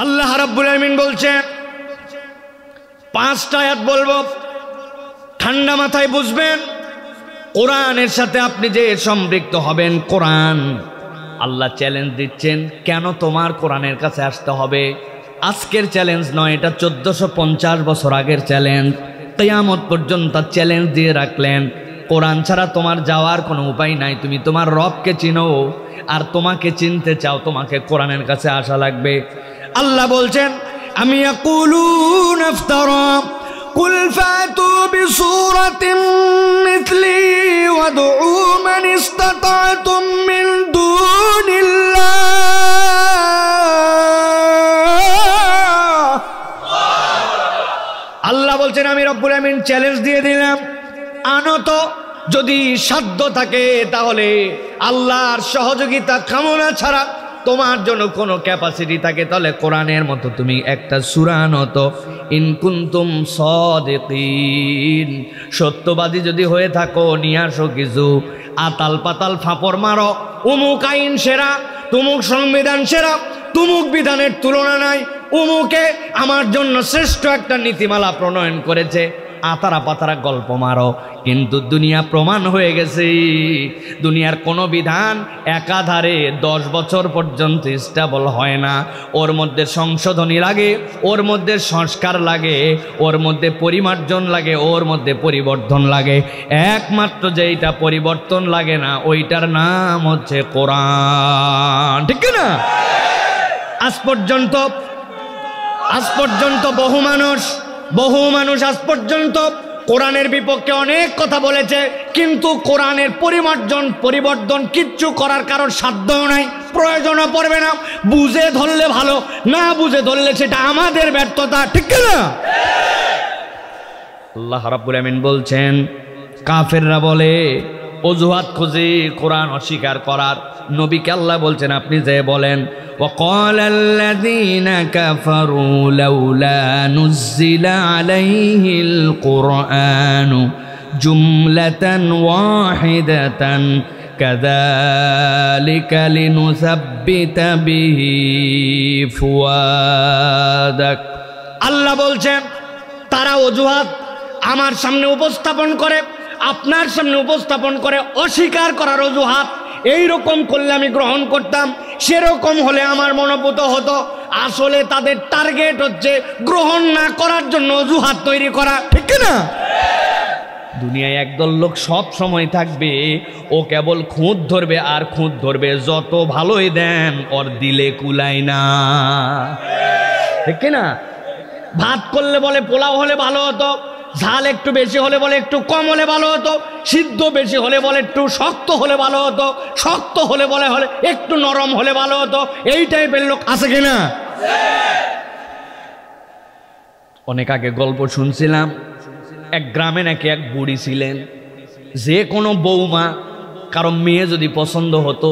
আল্লাহ রাব্বুল আলামিন বলছেন, 5টা আয়াত বলবো, ঠান্ডা মাথায় বুঝবেন। কোরআনের সাথে আপনি যে সম্পৃক্ত হবেন, কোরআন আল্লাহ চ্যালেঞ্জ দিচ্ছেন, কেন তোমার কোরআনের কাছে আসতে হবে? আজকের চ্যালেঞ্জ নয়, এটা 1450 বছর আগের চ্যালেঞ্জ। কিয়ামত পর্যন্ত চ্যালেঞ্জ দিয়ে রাখলেন, কোরআন ছাড়া তোমার যাওয়ার কোনো উপায় নাই। তুমি তোমার রবকে চিনো, আর তোমাকে চিনতে চাও, তোমাকে কোরআনের কাছে আসা লাগবে। আল্লাহ বলছেন, আমি ইয়াকুলুন ইফতারা কুল ফাতু বিসূরাতিন মিথলি ওয়াদউ মান ইসতাতা'তুম মিন দুনিল্লাহ। আল্লাহ বলছেন, আমি রব্বুল আমিন চ্যালেঞ্জ দিয়ে দিলাম, আনো তো, যদি সাধ্য থাকে তাহলে আল্লাহর সহযোগিতা কামনা ছাড়া তোমার জন্য কোনো ক্যাপাসিটি থাকে, তাহলে কোরআনের মতো তুমি একটা সূরা আনো তো। ইন কুনতুম সাদিকিন, সত্যবাদী যদি হয়ে থাকো, নিয়ে আসো কিছু। আতাল পাতাল ফাপড় মারো, উমুক আইন সেরা, তুমুক সংবিধান সেরা, তুমুক বিধানের তুলনা নাই, উমুকে আমার জন্য শ্রেষ্ঠ একটা নীতিমালা প্রণয়ন করেছে, আতারা পাতারা গল্প মারো। কিন্তু দুনিয়া প্রমাণ হয়ে গেছে, দুনিয়ার কোনো বিধান একাধারে 10 বছর পর্যন্ত স্টেবল হয় না। ওর মধ্যে সংশোধনী লাগে, ওর মধ্যে সংস্কার লাগে, ওর মধ্যে পরিমার্জন লাগে, ওর মধ্যে পরিবর্তন লাগে। একমাত্র যেইটা পরিবর্তন লাগে না, ওইটার নাম হচ্ছে কোরআন, ঠিক না? আজ পর্যন্ত বহু মানুষ আজ পর্যন্ত কোরআনের বিপক্ষে অনেক কথা বলেছে, কিন্তু কোরআনের পরিবর্তন কিচ্ছু করার কারোর সাধ্যও নাই, প্রয়োজনও পড়বে না। বুঝে ধরলে ভালো, না বুঝে ধরলে সেটা আমাদের ব্যর্থতা, ঠিক না? আল্লাহ রাব্বুল আমিন বলছেন, কাফেররা বলে, অজুহাত খুঁজে কোরআন অস্বীকার করার। নবীকে আল্লাহ বলছেন, আপনি যে বলেন, وقال الذين كفروا لولا نزل عليه القرآن جملة واحدة كذلك لنثبت به فؤادك। আল্লাহ বলছেন, তারা অজুহাত আমার সামনে উপস্থাপন করে, আপনার সামনে উপস্থাপন করে, অস্বীকার করার অজুহাত। এইরকম করলে আমি গ্রহণ করতাম, সেরকম হলে আমার মনোভূত হতো। আসলে তাদের টার্গেট হচ্ছে গ্রহণ না করার জন্য অজুহাত তৈরি করা, ঠিক না? দুনিয়ায় একদল লোক সব সময় থাকবে, ও কেবল খুঁত ধরবে আর খুঁত ধরবে। যত ভালোই দেন, ওর দিলে কুলাই না, ঠিক না? ভাত করলে বলে পোলাও হলে ভালো হতো, ঝাল একটু বেশি হলে বলে একটু কম হলে ভালো হতো, সিদ্ধ বেশি হলে বলে একটু শক্ত হলে ভালো হতো, শক্ত হলে বলে একটু নরম হলে ভালো হতো। এই টাইপের লোক আছে কিনা? অনেক আগে গল্প শুনছিলাম, এক গ্রামে নাকি এক বুড়ি ছিলেন। যে কোনো বৌমা, কারো মেয়ে যদি পছন্দ হতো,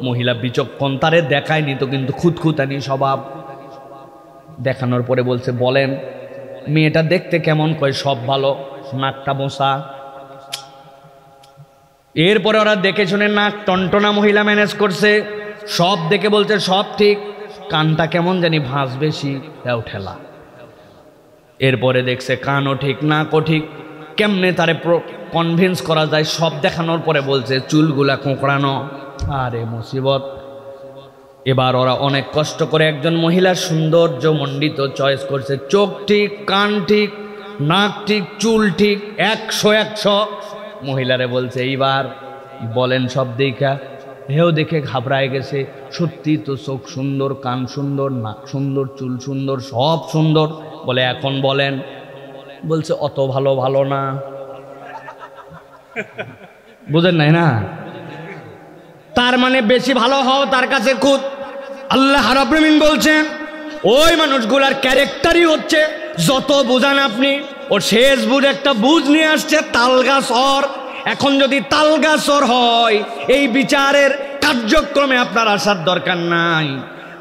মহিলা বিচক্ষণ, তারে দেখায় নিত, কিন্তু খুঁতখুঁতানি স্বভাব। দেখানোর পরে বলছে, বলেন মেয়েটা দেখতে কেমন? কয় সব ভালো, নাকটা বোসা। এরপরে ওরা দেখে শুনে নাক টনটনা মহিলা ম্যানেজ করছে, সব দেখে বলছে সব ঠিক, কানটা কেমন জানি ভাঁজ বেশি, এও ঠেলা। এরপরে দেখছে কানও ঠিক, নাকও ঠিক, কেমনে তারে কনভিন্স করা যায়? সব দেখানোর পরে বলছে চুলগুলা কোঁকড়ানো। আরে মুসিবত। এবার ওরা অনেক কষ্ট করে একজন মহিলার সৌন্দর্য মণ্ডিত চয়েস করছে, চোখ ঠিক, কান ঠিক, নাক ঠিক, চুল ঠিক, 100 মহিলারে বলছে, এইবার বলেন সব দেখা। হেও দেখে ঘাবড়ায় গেছে, সত্যি তো চোখ সুন্দর, কান সুন্দর, নাক সুন্দর, চুল সুন্দর, সব সুন্দর। বলে এখন বলেন। বলছে অত ভালো না। বুঝেন নাই না? তার মানে বেশি ভালো হও তার কাছে খুদ। আল্লাহ রাব্বুল আমিন বলছেন, ওই মানুষগুলার ক্যারেক্টারই হচ্ছে যত বুঝান আপনি, ও শেষ বুঝ একটা বুঝ নিয়ে আসছে তালগাছ ওর। এখন যদি তালগাছ ওর হয়, এই বিচারের কার্যক্রমে আপনার আসার দরকার নাই।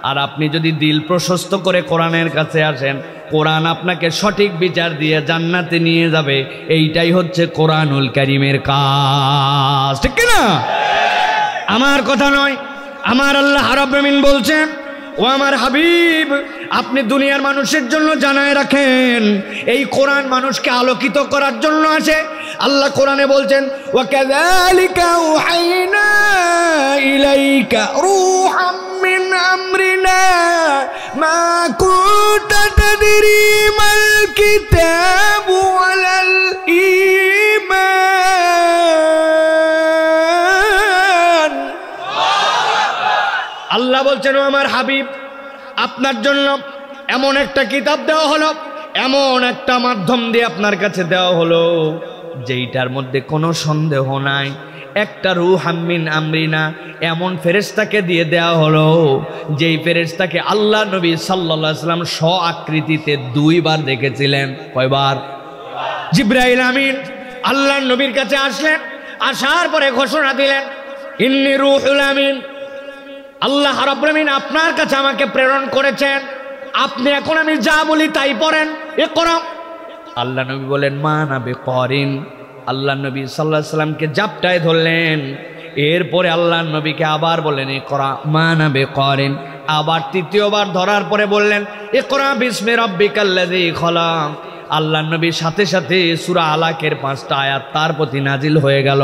আর আপনি যদি দিল প্রশস্ত করে কোরআনের কাছে আসেন, কোরআন আপনাকে সঠিক বিচার দিয়ে জান্নাতে নিয়ে যাবে। এইটাই হচ্ছে কোরআনুল কারীমের কাজ, ঠিক না? আমার কথা নয়, আমার আল্লাহ রাব্বুল আমিন বলছেন, ও আমার হাবিব, আপনি দুনিয়ার মানুষের জন্য জানায় রাখেন, এই কোরআন মানুষকে আলোকিত করার জন্য আছে। আল্লাহ কোরআনে বলছেন, ওয়া কাযালিকা উহাইনা ইলাইকা রূহাম মিন আমরিনা মা কুনতা তাদরি মাল কিতাবু ওয়ালাল ঈমান। আল্লাহ বলছেন, ও আমার হাবিব, আপনার জন্য এমন একটা কিতাব দেওয়া হলো, এমন একটা মাধ্যম দিয়ে আপনার কাছে দেওয়া হলো যেইটার মধ্যে কোনো সন্দেহ নাই। একটা রূহাম মিন আমরিনা, এমন ফেরেশতাকে দিয়ে দেওয়া হলো যেই ফেরেশতাকে আল্লাহ নবী সাল্লাল্লাহু আলাইহি ওয়াসাল্লাম স্ব আকৃতিতে 2 বার দেখেছিলেন। কয়বার? জিবরাইল আমিন আল্লাহ নবীর কাছে আসলেন, আসার পরে ঘোষণা দিলেন, ইন্নী রূহুল আমিন, আল্লাহ রাব্বুল আমিন আপনার কাছে আমাকে প্রেরণ করেছেন, আপনি এখন আমি যা বলি তাই পড়েন, ইকরা। আল্লাহ নবী বলেন, মা না বিকরিন। আল্লাহ নবী সাল্লাল্লাহু আলাইহি ওয়াসাল্লামকে জাপটায় ধরলেন, এরপরে আল্লাহ নবীকে আবার বললেন, ইকরা মা না বিকরিন। আবার তৃতীয়বার ধরার পরে বললেন, ইকরা বিসমি রাব্বিকাল্লাযী খলাক। আল্লাহ নবীর সাথে সাথে সূরা আলাকের 5টা আয়াত তার প্রতি নাজিল হয়ে গেল।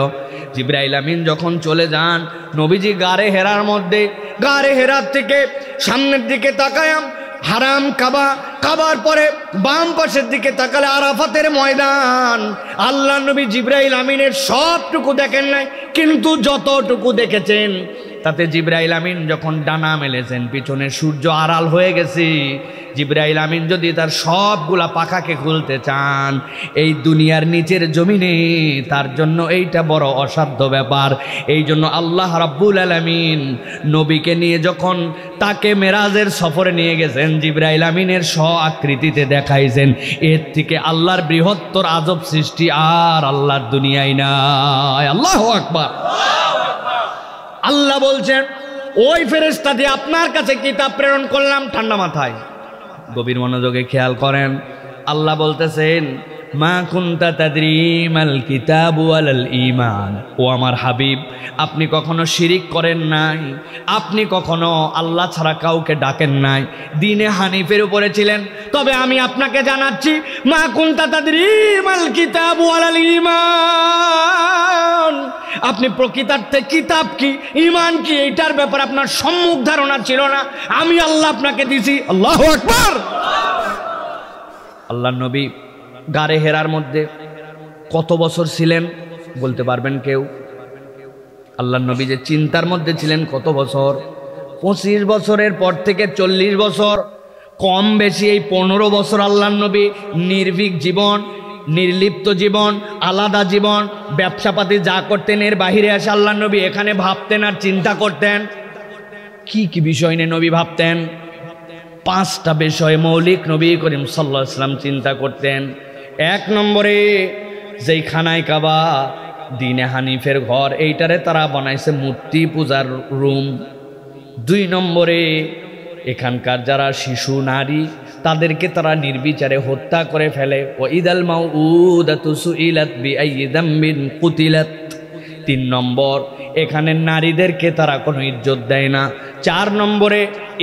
জিবরাইল আমিন যখন চলে যান, নবীজি গারে হেরার মধ্যে, গারে হেরার থেকে সামনের দিকে তাকায়াম হারাম কাবা, কাবার পরে বাম পাশের দিকে তাকালে আরাফাতের ময়দান। আল্লাহ নবী জিবরাইল আমিনের সবটুকু দেখেন নাই, কিন্তু যতটুকু দেখেছেন তাতে জিবরাইল আমিন যখন ডানা মেলেছেন, পিছনে সূর্য আড়াল হয়ে গেছে। জিবরাইল আমিন যদি তার সবগুলা পাখাকে খুলতে চান এই দুনিয়ার নিচের জমিনে, তার জন্য এইটা বড় অসাধ্য ব্যাপার। এই জন্য আল্লাহ রাব্বুল আলামিন নবীকে নিয়ে যখন তাকে মেরাজের সফরে নিয়ে গেছেন, জিবরাইল আমিনের স্ব আকৃতিতে দেখাইছেন। এর থেকে আল্লাহর বৃহত্তর আজব সৃষ্টি আর আল্লাহর দুনিয়ায় নাই। আল্লাহু আকবার। আল্লাহ বলছেন, ওই ফেরেশতা দিয়ে আপনার কাছে কিতাব প্রেরণ করলাম। ঠান্ডা মাথায় গভীর মনোযোগে খেয়াল করেন, আল্লাহ বলতেছেন, মা কুনতা তাদরি মাল কিতাবু ওয়ালাল ঈমান। ও আমার হাবিব, আপনি কখনো শিরিক করেন নাই, আপনি কখনো আল্লাহ ছাড়া কাউকে ডাকেন নাই, দ্বীনে হানিফের উপরে ছিলেন। তবে আমি আপনাকে জানাচ্ছি, মা কুনতা তাদরি মাল কিতাবু ওয়ালাল ঈমান, আপনি প্রকৃতার্থে কিতাব কি, ঈমান কি, এইটার ব্যাপারে আপনার সম্মুখ ধারণা ছিল না, আমি আল্লাহ আপনাকে দিছি। আল্লাহু আকবার। আল্লাহ নবী গারে হেরার মধ্যে কত বছর ছিলেন বলতে পারবেন কেউ? আল্লাহ নবী যে চিন্তার মধ্যে ছিলেন কত বছর? 25 বছরের পর থেকে 40 বছর, কম বেশি এই 15 বছর আল্লাহ নবী নির্ভীক জীবন, নির্লিপ্ত জীবন, আলাদা জীবন, ব্যবসাপাতি যা করতেন এর বাহিরে এসে আল্লাহ নবী এখানে ভাবতেন আর চিন্তা করতেন। কি কি বিষয় নিয়ে নবী ভাবতেন? 5টা বিষয় মৌলিক নবী করিম সাল্লাল্লাহু আলাইহি ওয়াসাল্লাম চিন্তা করতেন। 1 নম্বরে, যেই খানায় কাবা, দ্বীনে হানিফের ঘর, এইটারে তারা বানাইছে মূর্তি পূজার রুম। 2 নম্বরে, এখানকার যারা শিশু নারী তাদেরকে তারা নির্বিচারে হত্যা করে ফেলে। ওয়াইদাল মাউউদাতু সুইলাত বিআইয়ি যামবিন কুতিলাত। 3 নম্বর, এখানে নারীদেরকে তারা কোনো ইজ্জত দেয় না। 4 নম্বরে,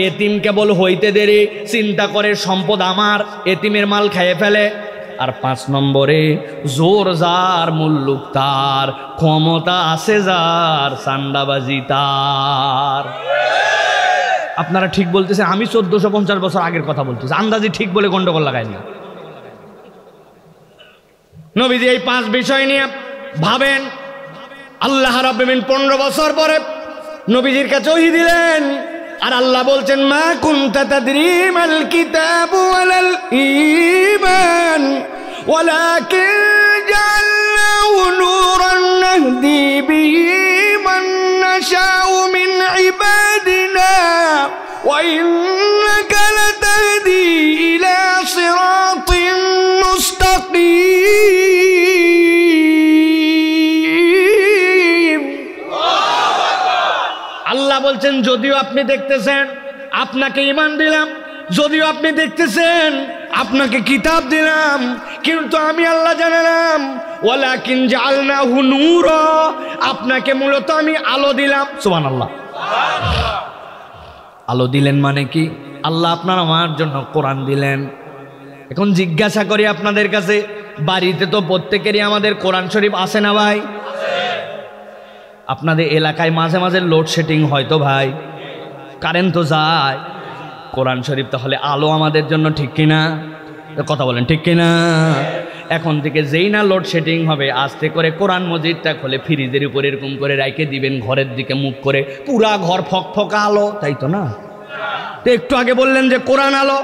এতিম কেবল হইতে দেরি, চিন্তা করে সম্পদ আমার, এতিমের মাল খেয়ে ফেলে। আর 5 নম্বরে, জোর যার, মুল্লুক তার, ক্ষমতা আছে যার, চান্দাবাজি তার। আপনারা ঠিক বলতেছেন, আমি 1450 বছর আগের কথা বলতেছি, আন্দাজি ঠিক বলে গন্ডগোল লাগাই না। নবীজি এই 5 বিষয় নিয়ে ভাবেন। আল্লাহ রাব্বুল আলামিন 15 বছর পরে নবীজির কাছে ওহী দিলেন, আর আল্লাহ বলছেন, মা কুনতা তাদরি মাল কিতাবু ওয়ালাল ঈমান ওয়ালাকিন জাআলনাহু নূরান নাহদি বিহি মান নাশাউ মিন ইবাদিনা ওয়া ইন্নাকা লাতাহদি ইলা সিরাতিন মুস্তাকিম। আল্লাহ বলছেন, যদিও আপনি দেখতেছেন আপনাকে ঈমান দিলাম, যদিও আপনি দেখতেছেন আপনাকে কিতাব দিলাম, কিন্তু আমি আল্লাহ জানালাম, ওয়ালাকিন জাআলনাহু নূরা, আপনাকে মূলত আমি আলো দিলাম। সুবহানাল্লাহ। আলো দিলেন মানে কি? আল্লাহ আপনার আমার জন্য কোরআন দিলেন। এখন জিজ্ঞাসা করি আপনাদের কাছে, বাড়িতে তো প্রত্যেকেরই আমাদের কোরআন শরীফ আছে না ভাই? আপনাদের এলাকায় মাঝে মাঝে লোডশেডিং হয় তো ভাই, কারেন্ট তো যায়, কোরআন শরীফ তাহলে আলো আমাদের জন্য, ঠিক কিনা? কথা বলেন ঠিক কিনা? এখন থেকে যেই না লোডশেডিং হবে, আস্তে করে কোরআন মজিদটা খুলে ফ্রিজের উপরে এরকম করে রেখে দিবেন, ঘরের দিকে মুখ করে, পুরা ঘর ফকফকা আলো, তাই তো না? তো একটু আগে বললেন যে কোরআন আলো,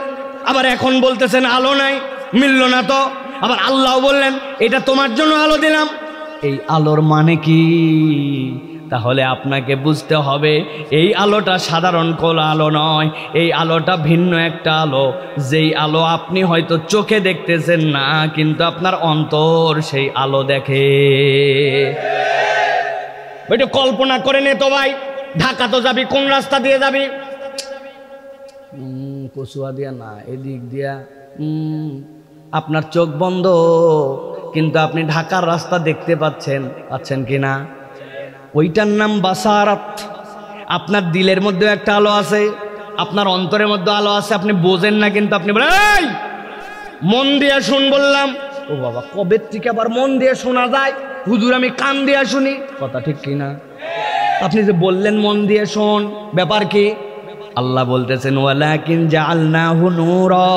আবার এখন বলতেছেন আলো নাই, মিলল না তো। আবার আল্লাহ বললেন এটা তোমার জন্য আলো দিলাম। এই আলোর মানে কি? তাহলে আপনাকে বুঝতে হবে এই আলোটা সাধারণ কোনো আলো নয়, এই আলোটা ভিন্ন একটা আলো, যেই আলো আপনি হয়তো চোখে দেখতেছেন না, কিন্তু আপনার অন্তর সেই আলো দেখে। ওইটা কল্পনা করে নে তো ভাই, ঢাকা তো যাবি, কোন রাস্তা দিয়ে যাবি? কচুয়া দিয়া না, এদিক দিয়া। আপনার চোখ বন্ধ, কিন্তু আপনি ঢাকার রাস্তা দেখতে পাচ্ছেন কিনা? ওইটার নাম বাসারাত। আপনার দিলের মধ্যে একটা আলো আছে, আপনার অন্তরের মধ্যে আলো আছে, আপনি বোঝেন না, কিন্তু আপনি বলেন এই মন দিয়ে শুন বললাম। ও বাবা, কবে থেকে আবার মন দিয়ে শোনা যায়? হুজুর আমি কান দিয়ে শুনি, কথা ঠিক কিনা? আপনি যে বললেন মন দিয়ে শোন, ব্যাপার কি? আল্লাহ বলতেছেন ওয়ালাকিন জাআলনাহু নূরা,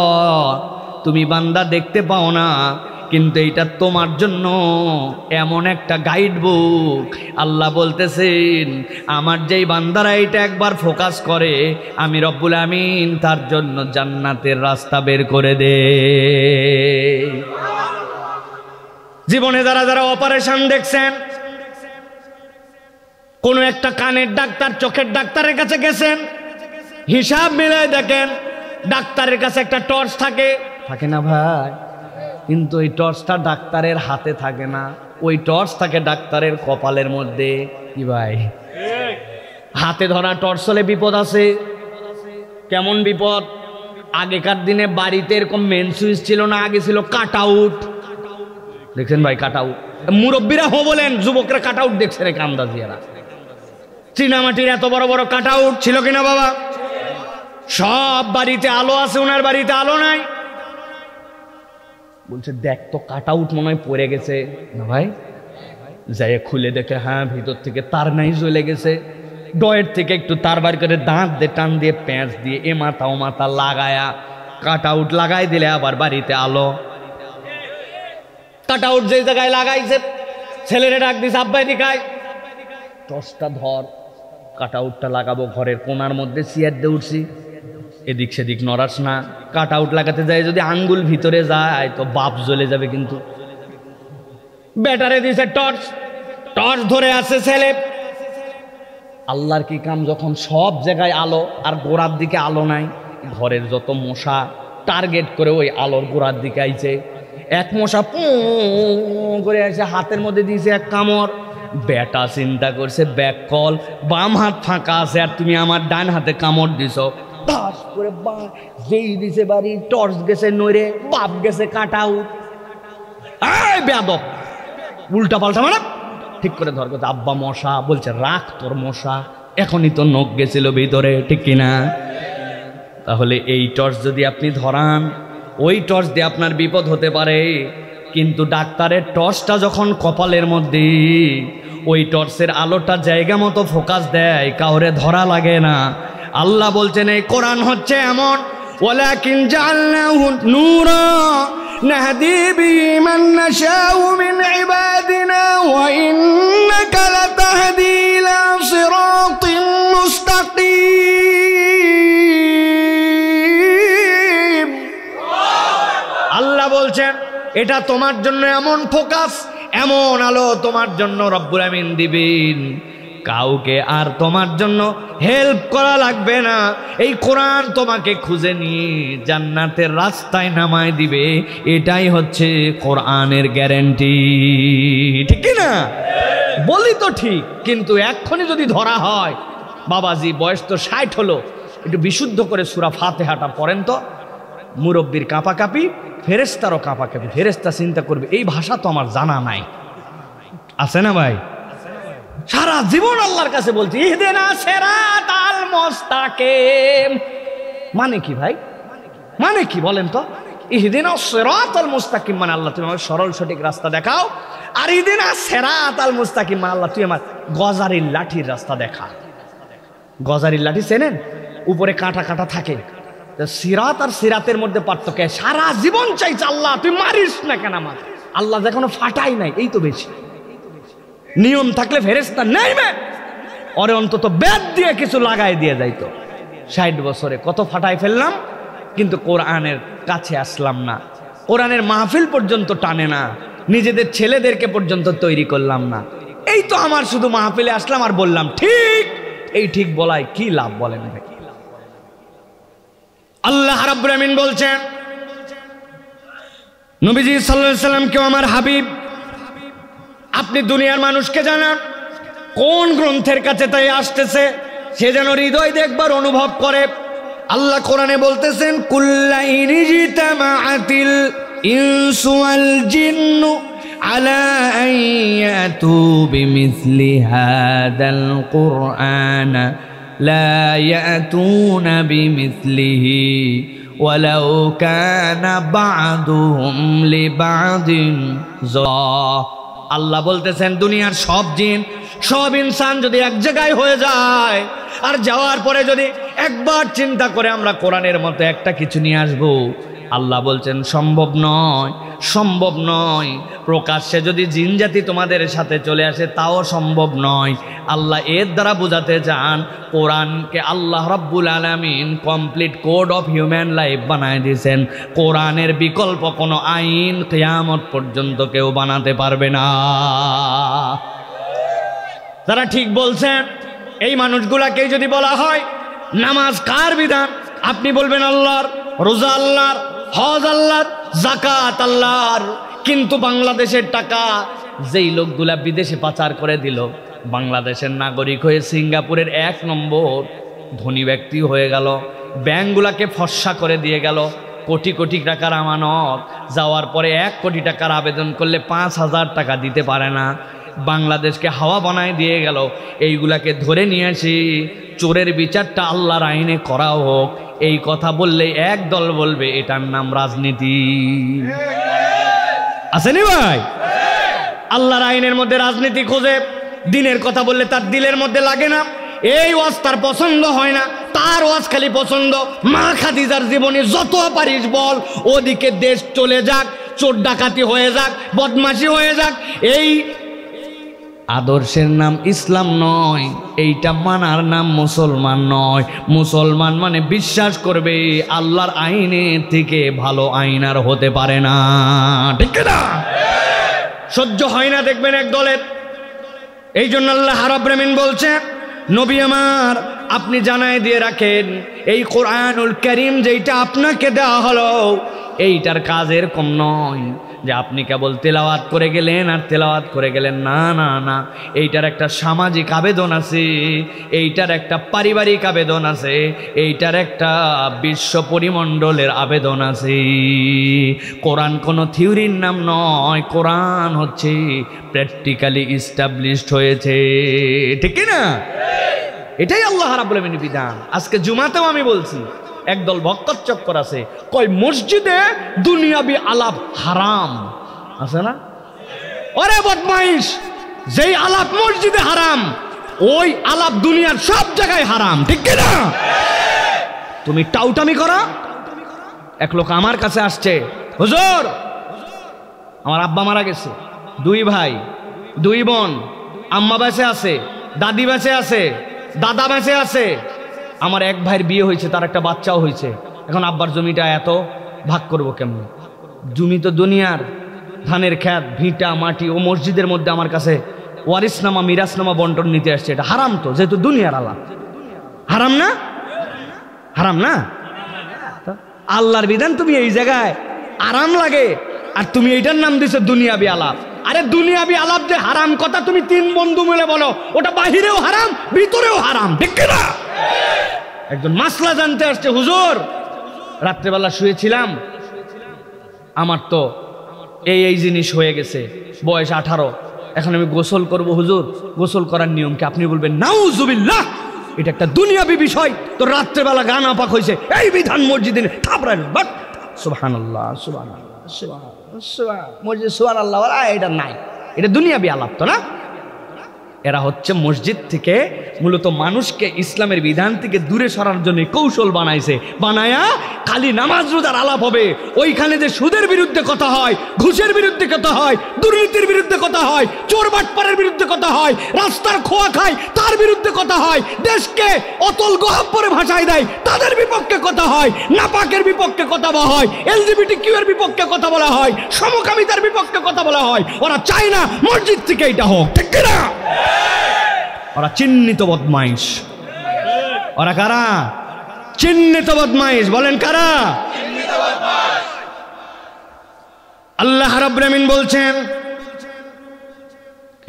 তুমি বান্দা দেখতে পাও না, কিন্তু এটা তোমার জন্য এমন একটা গাইড বুক। আল্লাহ বলতেছেন আমার যেই বান্দারা এটা একবার ফোকাস করে, আমি রব্বুল আমিন তার জন্য জান্নাতের রাস্তা বের করে দে। জীবনে যারা যারা অপারেশন দেখছেন, কোন একটা কানের ডাক্তার, চোখের ডাক্তারের কাছে গেছেন, হিসাব মিলায় দেখেন ডাক্তারের কাছে একটা টর্চ থাকে না ভাই? কিন্তু ওই টর্চটা ডাক্তারের হাতে থাকে না, ওই টর্চ থাকে ডাক্তারের কপালের মধ্যে। কি ভাই, হাতে ধরা টর্চ হলে বিপদ আছে। কেমন বিপদ? আগেকার দিনে বাড়িতে এরকম মেন সুইচ ছিল না, আগে ছিল কাট আউট। দেখছেন ভাই কাট আউট? মুরব্বীরা বলেন, যুবকরা কাট আউট দেখছে রে কান্দাজিয়ারা। চীনামাটির এত বড় বড় কাট আউট ছিল কিনা বাবা? সব বাড়িতে আলো আছে, ওনার বাড়িতে আলো নাই। বলছে দেখ তো কাট আউট মনে হয় পড়ে গেছে না ভাই। যাই খুলে দেখে হ্যাঁ ভিতর থেকে তার নাই জ্বলে গেছে। ডয়ের থেকে একটু তার বার করে দাঁত দিয়ে টান দিয়ে প্যাঁচ দিয়ে এ মাথা ও মাথা লাগায়া কাট আউট লাগাই দিলে আবার বাড়িতে আলো। কাট আউট যে জায়গায় লাগাইছে, ছেলেরে ডাক দিছে আব্বাই দিকায় টর্চটা ধর, কাট আউটটা লাগাবো ঘরের কোনার মধ্যে, চেয়ার দিয়ে উঠছি, এদিক সেদিক নড়াস না। কাট আউট লাগাতে যায় যদি আঙ্গুল ভিতরে যায় তো বাপ জ্বলে যাবে। কিন্তু ব্যাটারে দিছে টর্চ, টর্চ ধরে আছে ছেলে। আল্লাহর কি কাম, যখন সব জায়গায় আলো আর গোড়ার দিকে আলো নাই, ঘরের যত মশা টার্গেট করে ওই আলোর গোড়ার দিকে আইছে। এক মশা পু করে এসে হাতের মধ্যে দিয়েছে এক কামড়। বেটা চিন্তা করছে ব্যাক কল, বাম হাত ফাঁকা আছে আর তুমি আমার ডান হাতে কামড় দিছ। দাস করে যেই দিছে বাড়ি, টর্চ গেছে নইরে, বাপ গেছে কাট আউট। এই বেয়াদব, উল্টা পাল্টা মানে ঠিক করে ধর করছে। আব্বা মশা, বলছে রাখ তোর মশা, এখনই তো নখ গেছিল ভিতরে, ঠিক কিনা? তাহলে এই টর্চ যদি আপনি ধরান, ওই টর্চ দিয়ে আপনার বিপদ হতে পারে। কিন্তু ডাক্তারের টর্চটা যখন কপালের মধ্যে, ওই টর্চের আলোটা জায়গা মতো ফোকাস দেয়, কাউরে ধরা লাগে না। আল্লাহ বলছেন এই কোরআন হচ্ছে এমন, ওয়ালাকিন জাআলনাহু নূরা নাহদি বিহি মান নাশাউ মিন ইবাদিনা ওয়া ইন্নাকা লাতাহদি ইলা সিরাতিন মুস্তাকিম। আল্লাহ বলছেন এটা তোমার জন্য এমন ফোকাস, এমন আলো তোমার জন্য রব্বুল আমিন দিবেন, কাউকে আর তোমার জন্য হেল্প করা লাগবে না। এই কোরআন তোমাকে খুঁজে নিয়ে জান্নাতের রাস্তায় নামায় দিবে। এটাই হচ্ছে কোরআনের গ্যারান্টি, ঠিক না? বলি তো ঠিক, কিন্তু এক্ষুনি যদি ধরা হয়, বাবাজি বয়স তো 60 হলো, একটু বিশুদ্ধ করে সূরা ফাতিহাটা পড়েন তো। মুরব্বীর কাঁপাকাঁপি, ফেরেশতারও কাঁপাকাঁপি। ফেরেশতা চিন্তা করবে এই ভাষা তো আমার জানা নাই, আছে না ভাই? সারা জীবন আল্লাহর কাছে বলছি ইহদিনা সিরাতাল মুস্তাকিম। মানে কি ভাই, মানে কি বলেন তো? ইহদিনা সিরাতাল মুস্তাকিম মানে আল্লাহ তুমি আমাকে সরল সঠিক রাস্তা দেখাও, আর ইহদিনা সিরাতাল মুস্তাকিম মানে আল্লাহ তুই আমার গজারির লাঠির রাস্তা দেখা। গজারির লাঠি চেনেন? উপরে কাঁটা কাঁটা থাকে। সিরাত আর সিরাতের মধ্যে পার্থক্য। সারা জীবন চাইছে আল্লাহ তুই মারিস না কেন আমার, আল্লাহ এখনো ফাটাই নাই, এই তো বেশি। নিয়ম থাকলে ফেরেশতা নেই মে ওরে অন্তত বেদ দিয়ে কিছু লাগাই দিয়ে যাইতো। 60 বছরে কত ফাটাই ফেললাম, কিন্তু কোরআনের কাছে আসলাম না, কোরআনের মাহফিল পর্যন্ত টানে না, নিজেদের ছেলেদেরকে পর্যন্ত তৈরি করলাম না। এই তো আমার শুধু মাহফিলে আসলাম আর বললাম ঠিক। এই ঠিক বলায় কি লাভ বলেন ভাই? আল্লাহ রাব্বুল আমিন বলছেন নবীজি সাল্লাল্লাহু আলাইহি সাল্লাম কেউ আমার হাবিব, আপনি দুনিয়ার মানুষকে জানান কোন গ্রন্থের কাছে তাই আসতেছে, সে যেন হৃদয় দেখবার অনুভব করে। আল্লাহ কোরআনে বলতেছেন কুল্লাইনি জিতামাআতিল ইনসু ওয়াল জিন্নু আলা আইয়াতু বিমিসলি হাদাল কুরআন লা ইয়াতুনা বিমিসলিহি ওয়ালাউ কানা বা'দুহুম লিবা'দিন যা। আল্লাহ বলতেছেন দুনিয়ার সব জিন সব ইনসান যদি এক জায়গায় হয়ে যায়, আর যাওয়ার পরে যদি একবার চিন্তা করে আমরা কোরআনের মতো একটা কিছু নিয়ে আসবো, আল্লাহ বলছেন সম্ভব নয়, সম্ভব নয়। প্রকাশ্যে যদি জিন জাতি তোমাদের সাথে চলে আসে তাও সম্ভব নয়। আল্লাহ এর দ্বারা বোঝাতে চান কোরআনকে আল্লাহ রাব্বুল আলামিন complete code of human life বানায় দিয়েছেন। কোরআনের বিকল্প কোনো আইন কিয়ামত পর্যন্ত কেউ বানাতে পারবে না। যারা ঠিক বলছেন এই মানুষগুলাকে যদি বলা হয় নামাজ কার বিধান, আপনি বলবেন আল্লাহর, রোজা আল্লাহর, হজ আল্লাহর, যাকাত আল্লাহর। কিন্তু বাংলাদেশের টাকা যেই লোকগুলা বিদেশে পাচার করে দিল, বাংলাদেশের নাগরিক হয়ে সিঙ্গাপুরের 1 নম্বর ধনী ব্যক্তি হয়ে গেল, ব্যাংকগুলাকে ফর্সা করে দিয়ে গেল, কোটি কোটি টাকার আমানত, যাওয়ার পরে 1 কোটি টাকার আবেদন করলে 5,000 টাকা দিতে পারে না, বাংলাদেশকে হাওয়া বানায় দিয়ে গেল। এইগুলাকে ধরে নিয়ে আসি, চোরের বিচারটা আল্লাহর আইনে করা হোক। এই কথা বললে এক দল বলবে এটার নাম রাজনীতি। আসেনি ভাই? আল্লাহর আইনের মধ্যে রাজনীতি খোঁজে, দিনের কথা বললে তার দিলের মধ্যে লাগে না। এই ওয়াজ তার পছন্দ হয় না, তার ওয়াজ খালি পছন্দ মা খাদিজার জীবনে যত পারিস বল, ওদিকে দেশ চলে যাক, চোর ডাকাতি হয়ে যাক, বদমাশি হয়ে যাক। এই আদর্শের নাম ইসলাম নয়, এইটা মানার নাম মুসলমান নয়। মুসলমান মানে বিশ্বাস করবে আল্লাহর আইনের থেকে ভালো আইন আর হতে পারে না, ঠিক না? সহ্য হয় না দেখবেন এক দলের। এই জন্য আল্লাহ রাব্বুল আমিন বলছে নবী আমার আপনি জানাই দিয়ে রাখেন এই কোরআনুল কারীম যেটা আপনাকে দেওয়া হলো এইটার কাজ এরকম নয় যে আপনি কেবল তেলাওয়াত করে গেলেন আর তেলাওয়াত করে গেলেন। না না না, এইটার একটা সামাজিক আবেদন আছে, এইটার একটা পারিবারিক আবেদন আছে, এইটার একটা বিশ্ব পরিমণ্ডলের আবেদন আছে। কোরআন কোনো থিওরির নাম নয়, কোরআন হচ্ছে প্র্যাকটিক্যালি ইস্টাবলিশড হয়েছে, ঠিক না? এটাই আল্লাহ রাব্বুল আমিনের বিধান। আজকে জুমাতেও আমি বলছি, একদল ভক্তর চক্কর আছে, কয় মসজিদে দুনিয়াবি আলাপ হারাম আছে না? ওরে বদমাইশ, যেই আলাপ মসজিদে হারাম ওই আলাপ দুনিয়ার সব জায়গায় হারাম, ঠিক না? তুমি টাউটামি করো। এক লোক আমার কাছে আসছে, হুজুর আমার আব্বা মারা গেছে, 2 ভাই 2 বোন, আম্মা বেঁচে আছে, দাদি বেঁচে আছে, দাদা বেঁচে আছে, আমার এক ভাইয়ের বিয়ে হয়েছে, তার একটা বাচ্চাও হয়েছে, এখন আব্বার জমিটা এত ভাগ করবো কেমন? জমি তো দুনিয়ার, ধানের খেত, ভিটা মাটি, ও মসজিদের মধ্যে আমার কাছে ওয়ারিসনামা মিরাসনামা বন্টন নিতে আসছে। এটা হারাম তো, যেহেতু দুনিয়ার আলাপ। হারাম না? হারাম না? আল্লাহর বিধান তুমি এই জায়গায় আরাম লাগে আর তুমি এইটার নাম দিছো দুনিয়াবি আলাপ। আরে দুনিয়াবি আলাপ যে হারাম কথা তুমি 3 বন্ধু মিলে বলো, ওটা বাহিরেও হারাম ভিতরেও হারাম, ঠিক না? একজন মাসলা জানতে আসছে, হুজুর রাত্রেবেলা শুয়েছিলাম, আমার তো এই জিনিস হয়ে গেছে, বয়স 18, এখন আমি গোসল করব হুজুর, গোসল করার নিয়ম কি? আপনি বলবেন নাউজুবিল্লাহ, এটা একটা দুনিয়াবি বিষয়, তো রাত্রেবেলা গান আপাক হয়েছে, এই বিধান মসজিদে থাপড়ান, বাট সুবহানাল্লাহ সুবহানাল্লাহ সুবহানাল্লাহ, মসজিদ সুবহানাল্লাহ এটা নাই, এটা দুনিয়াবি আলাপ তো না। এরা হচ্ছে মসজিদ থেকে মূলত মানুষকে ইসলামের বিধান থেকে দূরে সরার জন্য কৌশল বানাইছে, বানায়া খালি নামাজ রোজার আলাপ হবে। ওইখানে যে সুদের বিরুদ্ধে কথা হয়, ঘুষের বিরুদ্ধে কথা হয়, দুর্নীতির বিরুদ্ধে কথা হয়, চোর বাটপারের বিরুদ্ধে কথা হয়, রাস্তার খোয়া খায় তার বিরুদ্ধে কথা হয়, দেশকে অতল গহ্বরে ভাসায় দেয় তাদের বিপক্ষে কথা হয়, নাপাকের বিপক্ষে কথা বলা হয়, LGBTQ এর বিপক্ষে কথা বলা হয়, সমকামিতার বিপক্ষে কথা বলা হয়। ওরা চায় না মসজিদ থেকে এটা হোক, ঠিক কিনা? ওরা চিহ্নিত বদমাইশ। ওরা কারা? চিহ্নিত বদমাইশ। বলেন কারা? আল্লাহ রাব্বুল আমিন বলছেন,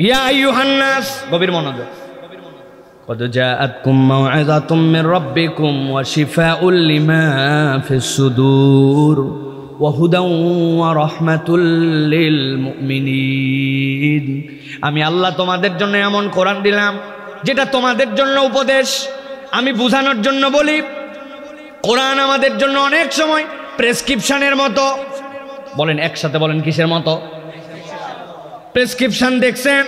ইয়া আইয়ুহান নাস, গভীর মনোযোগ, কদ জাআতকুম মাউইযাতুম মির রাব্বিকুম ওয়া শিফাউল লিমা ফিস সুদূর ওয়া হুদাও ওয়া রাহমাতুল লিল মুমিনিন। আমি আল্লাহ তোমাদের জন্য এমন কোরআন দিলাম যেটা তোমাদের জন্য উপদেশ। আমি বুঝানোর জন্য বলি, কোরআন আমাদের জন্য অনেক সময় প্রেসক্রিপশনের মতো। বলেন একসাথে, বলেন কিসের মতো? প্রেসক্রিপশন দেখছেন,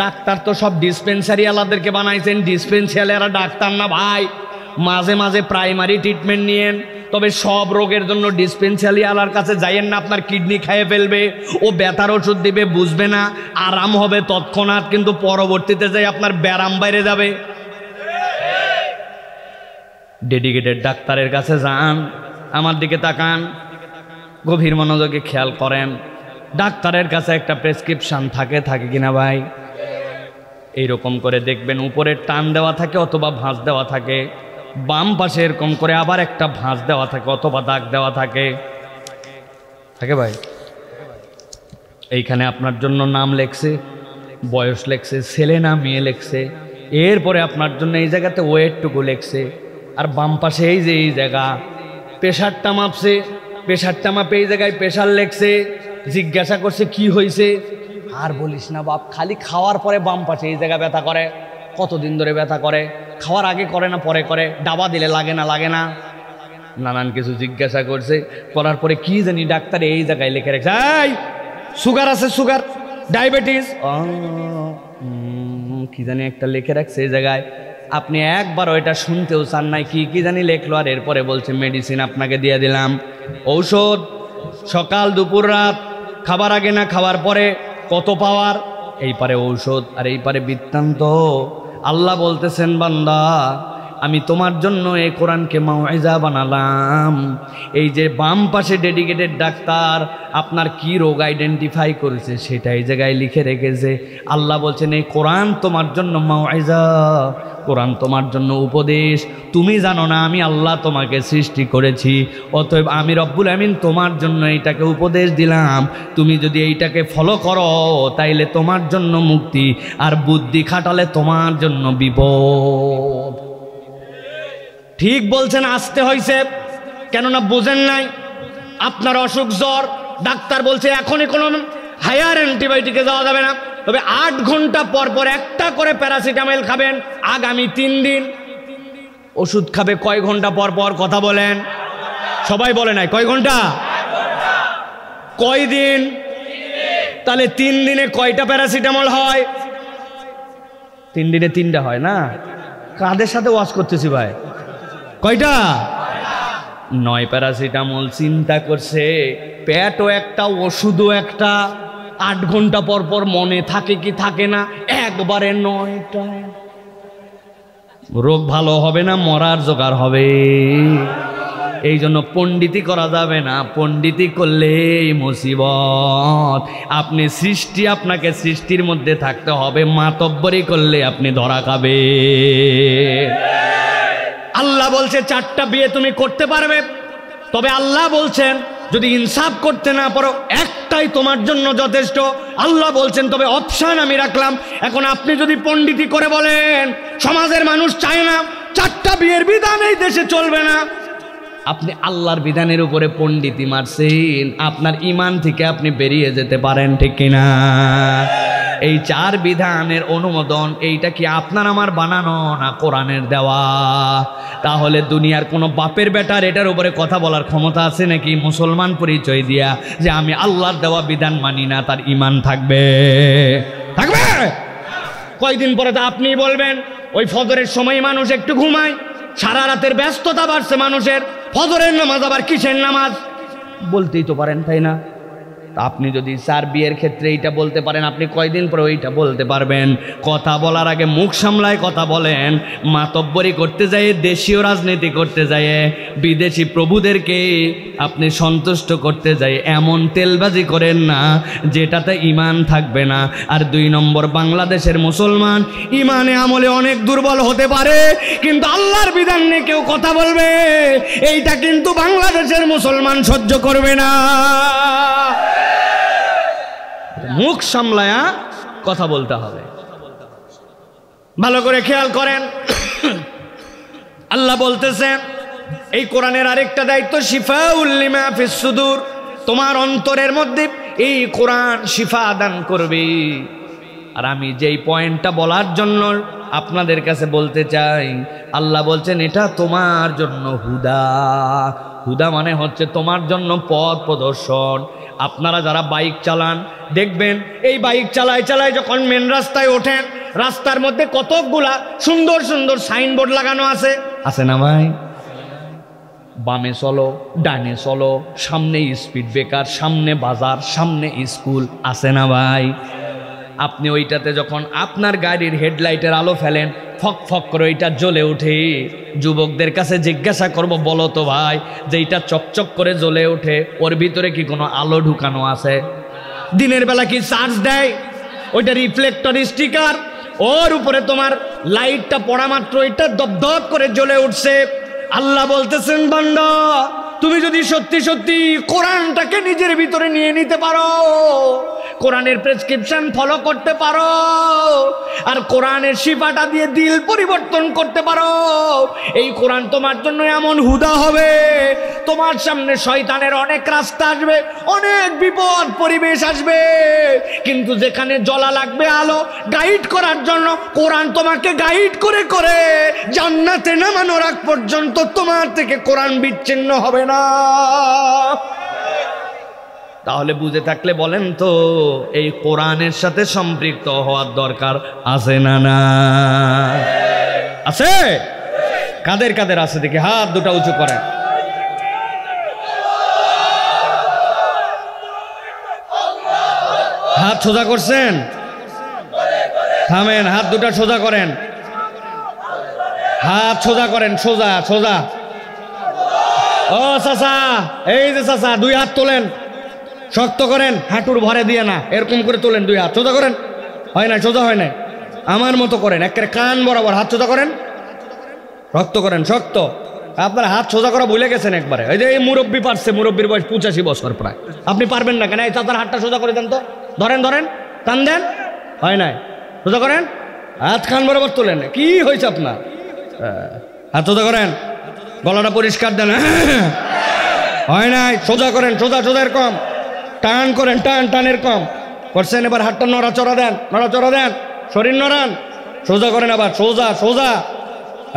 ডাক্তার তো সব ডিসপেন্সারি আলাদেরকে বানাইছেন, ডিসপেন্সারি এরা ডাক্তার না ভাই। মাঝে মাঝে প্রাইমারি ট্রিটমেন্ট নিয়েন, তবে সব রোগের জন্য ডিসপেন্সারি আলার কাছে যাইয়েন না, আপনার কিডনি খেয়ে ফেলবে, ও ব্যথার ওষুধ দিবে, বুঝবে না, আরাম হবে তৎক্ষণাৎ, কিন্তু পরবর্তীতে যাই আপনার ব্যারাম বাইরে যাবে। ডেডিকেটেড ডাক্তারের কাছে যান। আমার দিকে তাকান, গভীর মনোযোগে খেয়াল করেন, ডাক্তারের কাছে একটা প্রেসক্রিপশন থাকে কিনা ভাই? এইরকম করে দেখবেন, উপরে টান দেওয়া থাকে অথবা ভাঁজ দেওয়া থাকে, বাম পাশে এরকম করে আবার একটা ভাঁজ দেওয়া থাকে অথবা দাগ দেওয়া থাকে ভাই। এইখানে আপনার জন্য নাম লেখছে, বয়স লেখছে, ছেলে না মেয়ে লেখছে, এরপরে আপনার জন্য এই জায়গাতে ওয়েটটুকু লেখছে, আর বাম পাশে এই যে এই জায়গা প্রেশারটা মাপছে, প্রেশারটা মাপে এই জায়গায় প্রেশার লেখছে, জিজ্ঞাসা করছে কি হয়েছে। আর বলিস না বাপ, খালি খাওয়ার পরে বাম পাশে এই জায়গা ব্যথা করে, কতদিন ধরে ব্যথা করে, খাওয়ার আগে করে না পরে করে, ডাবা দিলে লাগে না লাগে না, নানান কিছু জিজ্ঞাসা করছে, করার পরে কি জানি ডাক্তার এই জায়গায় লিখে রেখেছে, এই সুগার আছে, সুগার, ডায়াবেটিস, কি জানি একটা লিখে রাখছে এই জায়গায়। আপনি একবার ওইটা শুনতেও চান নাই, কি জানি লেখলো, আর এরপরে বলছে মেডিসিন আপনাকে দিয়ে দিলাম, ঔষধ সকাল দুপুর রাত, খাবার আগে না খাওয়ার পরে, কত পাওয়ার, এই পারে ঔষধ আর এই পারে বৃত্তান্ত। আল্লাহ বলতেছেন, বান্দা আমি তোমার জন্য এই কোরআনকে মাউইজা বানালাম। এই যে বাম পাশে ডেডিকেটেড ডাক্তার আপনার কি রোগ আইডেন্টিফাই করেছে সেটা এই জায়গায় লিখে রেখেছে। আল্লাহ বলছেন এই কোরআন তোমার জন্য মাউইজা, কোরআন তোমার জন্য উপদেশ। তুমি জানো না আমি আল্লাহ তোমাকে সৃষ্টি করেছি, অতএব আমি রব্বুল আমিন তোমার জন্য এইটাকে উপদেশ দিলাম। তুমি যদি এইটাকে ফলো করো তাইলে তোমার জন্য মুক্তি, আর বুদ্ধি খাটালে তোমার জন্য বিপদ। ঠিক বলছেন, আসতে হয়েছে, কেননা বোঝেন নাই। আপনার অসুখ জ্বর, ডাক্তার বলছে এখনই কোনো হায়ার অ্যান্টিবায়োটিকে যাওয়া যাবে না, তবে 8 ঘন্টা পর পর একটা করে প্যারাসিটামল খাবেন আগামী 3 দিন। ওষুধ খাবে কয় ঘন্টা পর পর? কথা বলেন, সবাই বলে নাই কয় ঘন্টা, কয় দিন? তাহলে 3 দিনে কয়টা প্যারাসিটামল হয়? 3 দিনে 3টা হয় না? কাদের সাথে ওয়াজ করতেছি ভাই? কয়টা? 9 প্যারাসিটামল। চিন্তা করছে পেটও একটা, ওষুধও একটা, 8 ঘন্টা পর পর মনে থাকে কি থাকে না, একবারে 9টা। রোগ ভালো হবে না, মরার জোগাড় হবে। এই জন্য পণ্ডিতি করা যাবে না, পণ্ডিতি করলে মুসিবত। আপনি সৃষ্টি, আপনাকে সৃষ্টির মধ্যে থাকতে হবে, মাতব্বরি করলে আপনি ধরা খাবে। আল্লাহ বলছে 4টা বিয়ে তুমি করতে পারবে, তবে আল্লাহ বলছেন যদি ইনসাফ করতে না পারো একটাই তোমার জন্য যথেষ্ট। আল্লাহ বলছেন তবে অপশন আমি রাখলাম। এখন আপনি যদি পণ্ডিতি করে বলেন সমাজের মানুষ চায় না, 4টা বিয়ের বিধান এই দেশে চলবে না, আপনি আল্লাহর বিধানের উপরে পণ্ডিতি মারছেন, আপনার ঈমান থেকে আপনি বেরিয়ে যেতে পারেন, ঠিক কিনা? এই 4 বিধানের অনুমোদন এইটা কি আপনার আমার বানানো না কোরআনের দেওয়া? তাহলে দুনিয়ার কোনো বাপের বেটার এটার উপরে কথা বলার ক্ষমতা আছে নাকি? মুসলমান পরিচয় দিয়া যে আমি আল্লাহর দেওয়া বিধান মানি না, তার ঈমান থাকবে? থাকবে? কয়দিন পরে তো আপনি বলবেন ওই ফজরের সময় মানুষ একটু ঘুমায়, সারা রাতের ব্যস্ততা বাড়ছে মানুষের, ফজরের নামাজ আবার কিসের নামাজ বলতেই তো পারেন, তাই না? আপনি যদি 4 বিয়ের ক্ষেত্রে এইটা বলতে পারেন, আপনি কয়দিন পরে ওইটা বলতে পারবেন? কথা বলার আগে মুখ সামলায় কথা বলেন। মাতব্বরি করতে যায়, দেশীয় রাজনীতি করতে যায়, বিদেশি প্রভুদেরকে আপনি সন্তুষ্ট করতে যায় এমন তেলবাজি করেন না যেটাতে ঈমান থাকবে না। আর 2 নম্বর, বাংলাদেশের মুসলমান ঈমানে আমলে অনেক দুর্বল হতে পারে, কিন্তু আল্লাহর বিধান নিয়ে কেউ কথা বলবে এইটা কিন্তু বাংলাদেশের মুসলমান সহ্য করবে না। মুখ সামলায়া কথা বলতে হবে। ভালো করে খেয়াল করেন, আল্লাহ বলতেছেন এই কোরআনের আরেকটা দায়িত্ব, শিফাউল লিমা ফিস সুদূর, তোমার অন্তরের মধ্যে এই কোরআন শিফা দান করবে। আর আমি যেই পয়েন্টটা বলার জন্য আপনাদের কাছে বলতে চাই, আল্লাহ বলছেন এটা তোমার জন্য হুদা। হুদা মানে হচ্ছে তোমার জন্য পথ প্রদর্শন। আপনারা যারা বাইক চালান দেখবেন, এই বাইক চালায় চালায় যখন মেন রাস্তায় ওঠেন, রাস্তার মধ্যে কতকগুলা সুন্দর সুন্দর সাইনবোর্ড লাগানো আছে, আছে না ভাই? বামে চলো, ডানে চলো, সামনে স্পিড ব্রেকার, সামনে বাজার, সামনে স্কুল, আছে না ভাই? আপনি ওইটাতে যখন আপনার গাড়ির হেডলাইটের আলো ফেলেন, ফক ফক করে ওইটা জ্বলে ওঠে। যুবকদের কাছে জিজ্ঞাসা করব, বলো তো ভাই, যে এইটা চকচক করে জ্বলে ওঠে, ওর ভিতরে কি কোনো আলো ঢুকানো আছে? দিনের বেলা কি চার্জ দেয়? ওইটা রিফ্লেক্টর স্টিকার, ওর উপরে তোমার লাইটটা পড়া মাত্র এটা দপদপ করে জ্বলে উঠছে। আল্লাহ বলতেছেন, বান্দা তুমি যদি সত্যি সত্যি কোরআনটাকে নিজের ভিতরে নিয়ে নিতে পারো, কোরআনের প্রেসক্রিপশন ফলো করতে পারো, আর কোরআনের শিফাটা দিয়ে দিল পরিবর্তন করতে পারো, এই কোরআন তোমার জন্য এমন হুদা হবে, তোমার সামনে শয়তানের অনেক রাস্তা আসবে, অনেক বিপদ পরিবেশ আসবে, কিন্তু যেখানে জ্বলা লাগবে আলো গাইড করার জন্য, কোরআন তোমাকে গাইড করে করে জান্নাতে নামানোর আগ পর্যন্ত তোমার থেকে কোরআন বিচ্ছিন্ন হবে না। তাহলে বুঝে থাকলে বলেন তো, এই কোরআনের সাথে সম্পৃক্ত হওয়ার দরকার আছে না? না আছে? কাদের কাদের আছে দেখি হাত দুটা উঁচু করেন। হাত সোজা করছেন? থামেন, হাত দুটা সোজা করেন, হাত সোজা করেন, সোজা সোজা। ও চাচা, এই যে চাচা, 2 হাত তোলেন, শক্ত করেন, হাঁটুর ভরে দিয়ে না, এরকম করে তোলেন, 2 হাত সোজা করেন। হয় না, সোজা হয় না, আমার মতো করেন, একেবারে কান বরাবর হাত সোজা করেন, শক্ত করেন, শক্ত। আপনার হাত সোজা করা ভুলে গেছেন একবারে। এই যে এই মুরব্বী পারছে, মুরব্বীর বয়স 85 বছর প্রায়, আপনি পারবেন না কেন? এই চাচার হাতটা সোজা করে দেন তো, ধরেন ধরেন, টান দেন, হয় নাই, সোজা করেন, হাত কান বরাবর তোলেন। কি হয়েছে আপনার? হাত সোজা করেন, গলাটা পরিষ্কার দেন, হয় নাই, সোজা করেন, সোজা সোজা, এরকম টান করেন, টান টান, এরকম করছেন। এবার হাতটা নড়াচড়া দেন, নড়াচড়া দেন, শরীর নড়ান, সোজা করেন, আবার সোজা সোজা।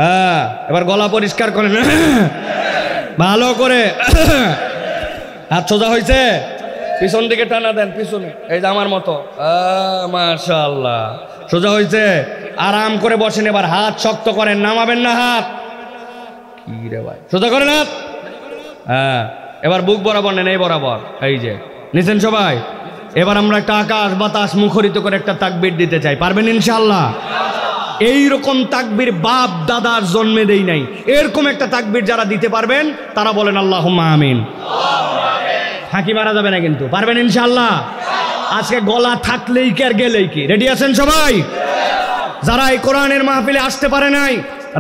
হ্যাঁ, এবার গলা পরিষ্কার করেন ভালো করে। হাত সোজা হয়েছে, পিছন দিকে টানা দেন, পিছনে, এই যে আমার মতো। মাশাআল্লাহ, সোজা হয়েছে। আরাম করে বসেন, এবার হাত শক্ত করেন, নামাবেন না হাত। কি রে ভাই, সোজা করেন হাত। হ্যাঁ, এবার বুক বরাবর নেন, এই বরাবর, এই যে নিছেন সবাই। এবার আমরা একটা আকাশ বাতাস মুখরিত করে একটা তাকবীর দিতে চাই, পারবেন ইনশাআল্লাহ? এইরকম তাকবীর বাপ দাদার জন্মে দেই নাই, এরকম একটা তাকবীর যারা দিতে পারবেন তারা বলেন আল্লাহুম্মা আমিন। ফাঁকি মারা যাবে না কিন্তু, পারবেন ইনশাআল্লাহ? আজকে গলা থাকলেই কি আর গেলেই কি? রেডি আছেন সবাই? যারা এই কোরআনের মাহফিলে আসতে পারে নাই,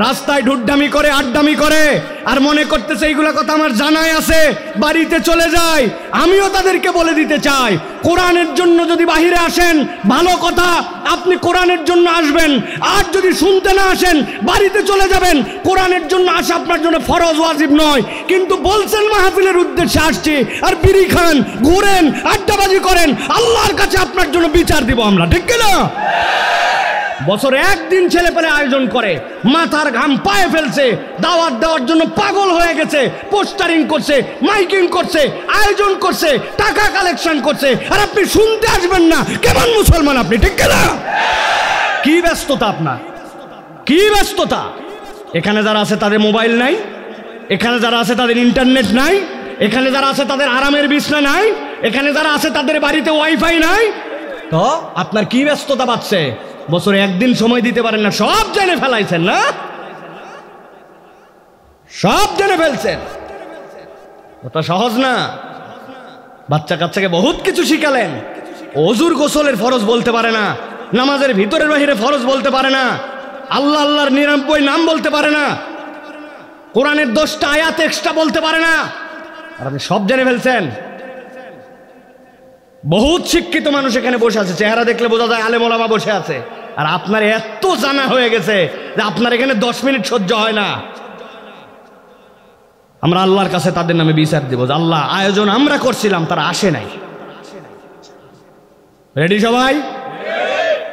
রাস্তায় ঢুড্ডামি করে, আড্ডামি করে, আর মনে করতেছে এইগুলা কথা আমার জানাই আছে, বাড়িতে চলে যায়। আমিও তাদেরকে বলে দিতে চাই, কোরআনের জন্য যদি বাহিরে আসেন ভালো কথা, আপনি কোরআনের জন্য আসবেন, আর যদি শুনতে না আসেন বাড়িতে চলে যাবেন। কোরআনের জন্য আসা আপনার জন্য ফরজ, ওয়াজিব নয়, কিন্তু বলছেন মাহফিলের উদ্দেশ্যে আসছি, আর বিড়ি খান, ঘুরেন, আড্ডাবাজি করেন, আল্লাহর কাছে আপনার জন্য বিচার দিব আমরা, ঠিক কিনা? বছরে একদিন ছেলে পেলে আয়োজন করে, মাথার ঘাম পায়ে ফেলছে, দাওয়াত দেওয়ার জন্য পাগল হয়ে গেছে, পোস্টারিং করছে, মাইকিং করছে, আয়োজন করছে, টাকা কালেকশন করছে, আর আপনি শুনতে আসবেন না? কেমন মুসলমান আপনি, ঠিক কিনা? কি ব্যস্ততা আপনার, কি ব্যস্ততা! এখানে যারা আছে তাদের মোবাইল নাই, এখানে যারা আছে তাদের ইন্টারনেট নাই, এখানে যারা আছে তাদের আরামের বিছনা নাই, এখানে যারা আছে তাদের বাড়িতে ওয়াইফাই নাই। তো আপনার কি ব্যস্ততা বাড়ছে? বছরে একদিন সময় দিতে পারেন না, সব জেনে ফেলাইছেন না, সব জেনে ফেলছেন। ওটা সহজ না। বাচ্চা কাচ্চাকে বহুত কিছু শিখালেন, ওযুর গোসলের ফরজ বলতে পারে না, নামাজের ভিতরের বাহিরে ফরজ বলতে পারে না, আল্লাহ আল্লাহর 99 নাম বলতে পারে না, কোরআনের 10টা আয়াত এক্সট্রা বলতে পারে না, আর আপনি সব জেনে ফেলছেন। বহুত শিক্ষিত মানুষ এখানে বসে আছে, চেহারা দেখলে বোঝা যায় আলেম ওলামা বসে আছে, আর আপনার এত জানা হয়ে গেছে যে আপনার এখানে 10 মিনিট সহ্য হয় না। আমরা আল্লাহর কাছে তাদের নামে বিচার দেব যে আল্লাহ, আয়োজন আমরা করছিলাম, তারা আসে নাই। রেডি সবাই?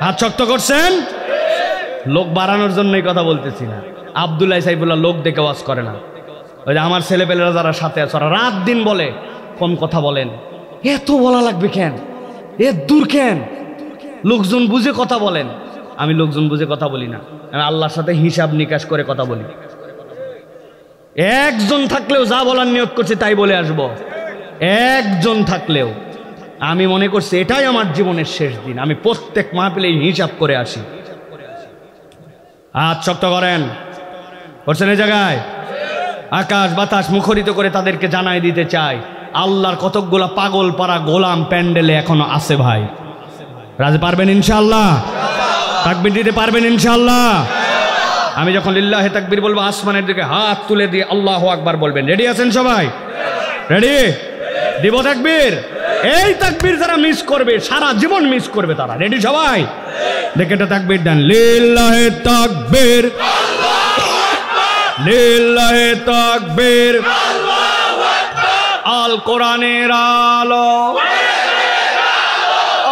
হাত শক্ত করছেন? লোক বাড়ানোর জন্যই কথা বলতেছি না। আব্দুল্লাহ সাইফুল্লাহ লোক দেখে ওয়াজ করে না। ওই যে আমার ছেলেপেলেরা যারা সাথে আছে ওরা রাত দিন বলে, কম কথা বলেন, এত বলা লাগবে কেন, এ দূর কেন, লোকজন বুঝে কথা বলেন। আমি লোকজন বুঝে কথা বলি না, আমি আল্লাহর সাথে হিসাব নিকাশ করে কথা বলি। একজন থাকলেও যা বলার নিয়ত করছে তাই বলে আসব, একজন থাকলেও। আমি মনে করছি এটাই আমার জীবনের শেষ দিন, আমি প্রত্যেক মাহফিলে হিসাব করে আসি। হাত শক্ত করেন, করছেন এই জায়গায়? আকাশ বাতাস মুখরিত করে তাদেরকে জানাই দিতে চাই, আল্লাহর কতকগুলা পাগল পাড়া গোলাম প্যান্ডেলে এখনো আছে ভাই। রাজি পারবেন ইনশাআল্লাহ? তাকবীর দিতে পারবেন ইনশাআল্লাহ? আমি যখন লিল্লাহি তাকবীর বলবো আসমানের দিকে হাত তুলে দিয়ে আল্লাহু আকবার বলবেন। রেডি আছেন সবাই? রেডি? দিব তাকবীর? এই তাকবীর যারা মিস করবে সারা জীবন মিস করবে তারা। রেডি সবাই? দেখে এটা তাকবীর দেন, লিল্লাহি তাকবীর, লিল্লাহি তাকবীর, আল কোরআনের আলো,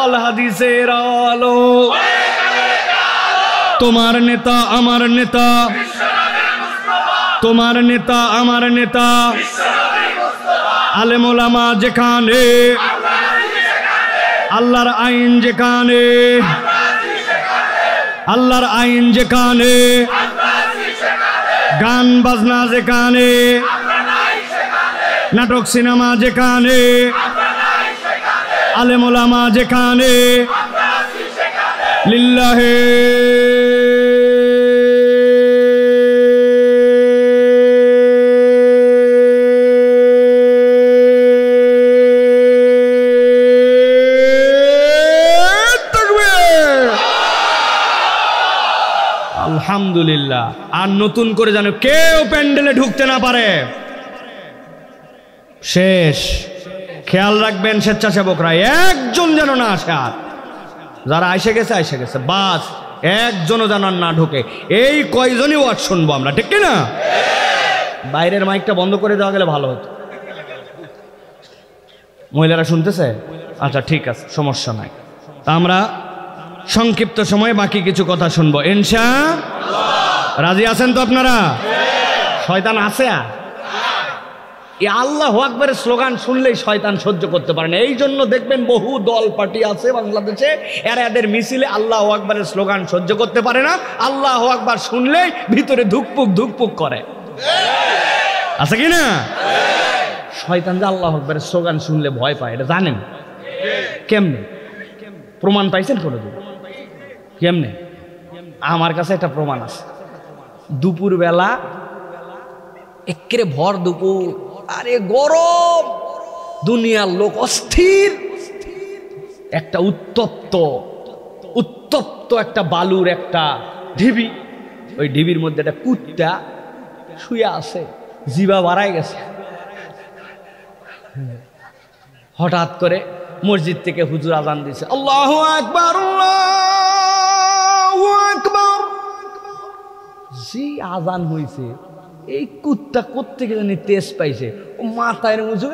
আল হাদিসের আলো, তোমার নেতা আমার নেতা, তোমার নেতা আমার নেতা, আলেম ওলামা যেখানে, আল্লাহর আইন যেখানে, আল্লাহর আইন যেখানে, গান বাজনা যেখানে, নাটক সিনেমা যেখানে, আলেম ওলামা যেখানে, লিল্লাহি আলহামদুলিল্লাহ। আর নতুন করে যেন কেউ প্যান্ডেলে ঢুকতে না পারে। শেষ। খেয়াল রাখবেন স্বেচ্ছাসেবকরা, একজন যেন না আসে, আর যারা এসে গেছে এসে গেছে, বাস একজনও যেন না ঢোকে। এই কয়জনই ওয়াজ শুনবো আমরা, ঠিক না? বাইরের মাইকটা বন্ধ করে দেওয়া গেলে ভালো হতো। মহিলারা শুনতেছে? আচ্ছা ঠিক আছে, সমস্যা নাই। তা আমরা সংক্ষিপ্ত সময়ে বাকি কিছু কথা শুনবো ইনশাআল্লাহ। রাজি আছেন তো আপনারা? শয়তান আছে? এই আল্লাহু আকবারের স্লোগান শুনলেই শয়তান সহ্য করতে পারে না। এই জন্য দেখবেন বহু দল পার্টি আছে বাংলাদেশে, এরা এদের মিছিলে আল্লাহু আকবারের স্লোগান সহ্য করতে পারে না। আল্লাহু আকবার শুনলেই ভিতরে ধুকপুক ধুকপুক করে, আছে কি না? শয়তান যে আল্লাহু আকবারের স্লোগান শুনলে ভয় পায়, এটা জানেন? কেমনে প্রমাণ পাইছেন কোনোদিন? কেমনে? আমার কাছে একটা প্রমাণ আছে। দুপুর বেলা একেবারে ভর দুপুর, আরে গরম, দুনিয়ার লোক অস্থির, একটা উত্তপ্ত একটা বালুর একটা ঢিবি, ওই ঢিবির মধ্যে একটা কুত্তা শুয়ে আছে, জিবা বাড়ায় গেছে। হঠাৎ করে মসজিদ থেকে হুজুর আজান দিছে, আল্লাহু আকবার আল্লাহু আকবার। যে আজান হইছে এই কুত্তা কোত্থেকে জানি তেজ পাইছে, ও মাথায় মুছে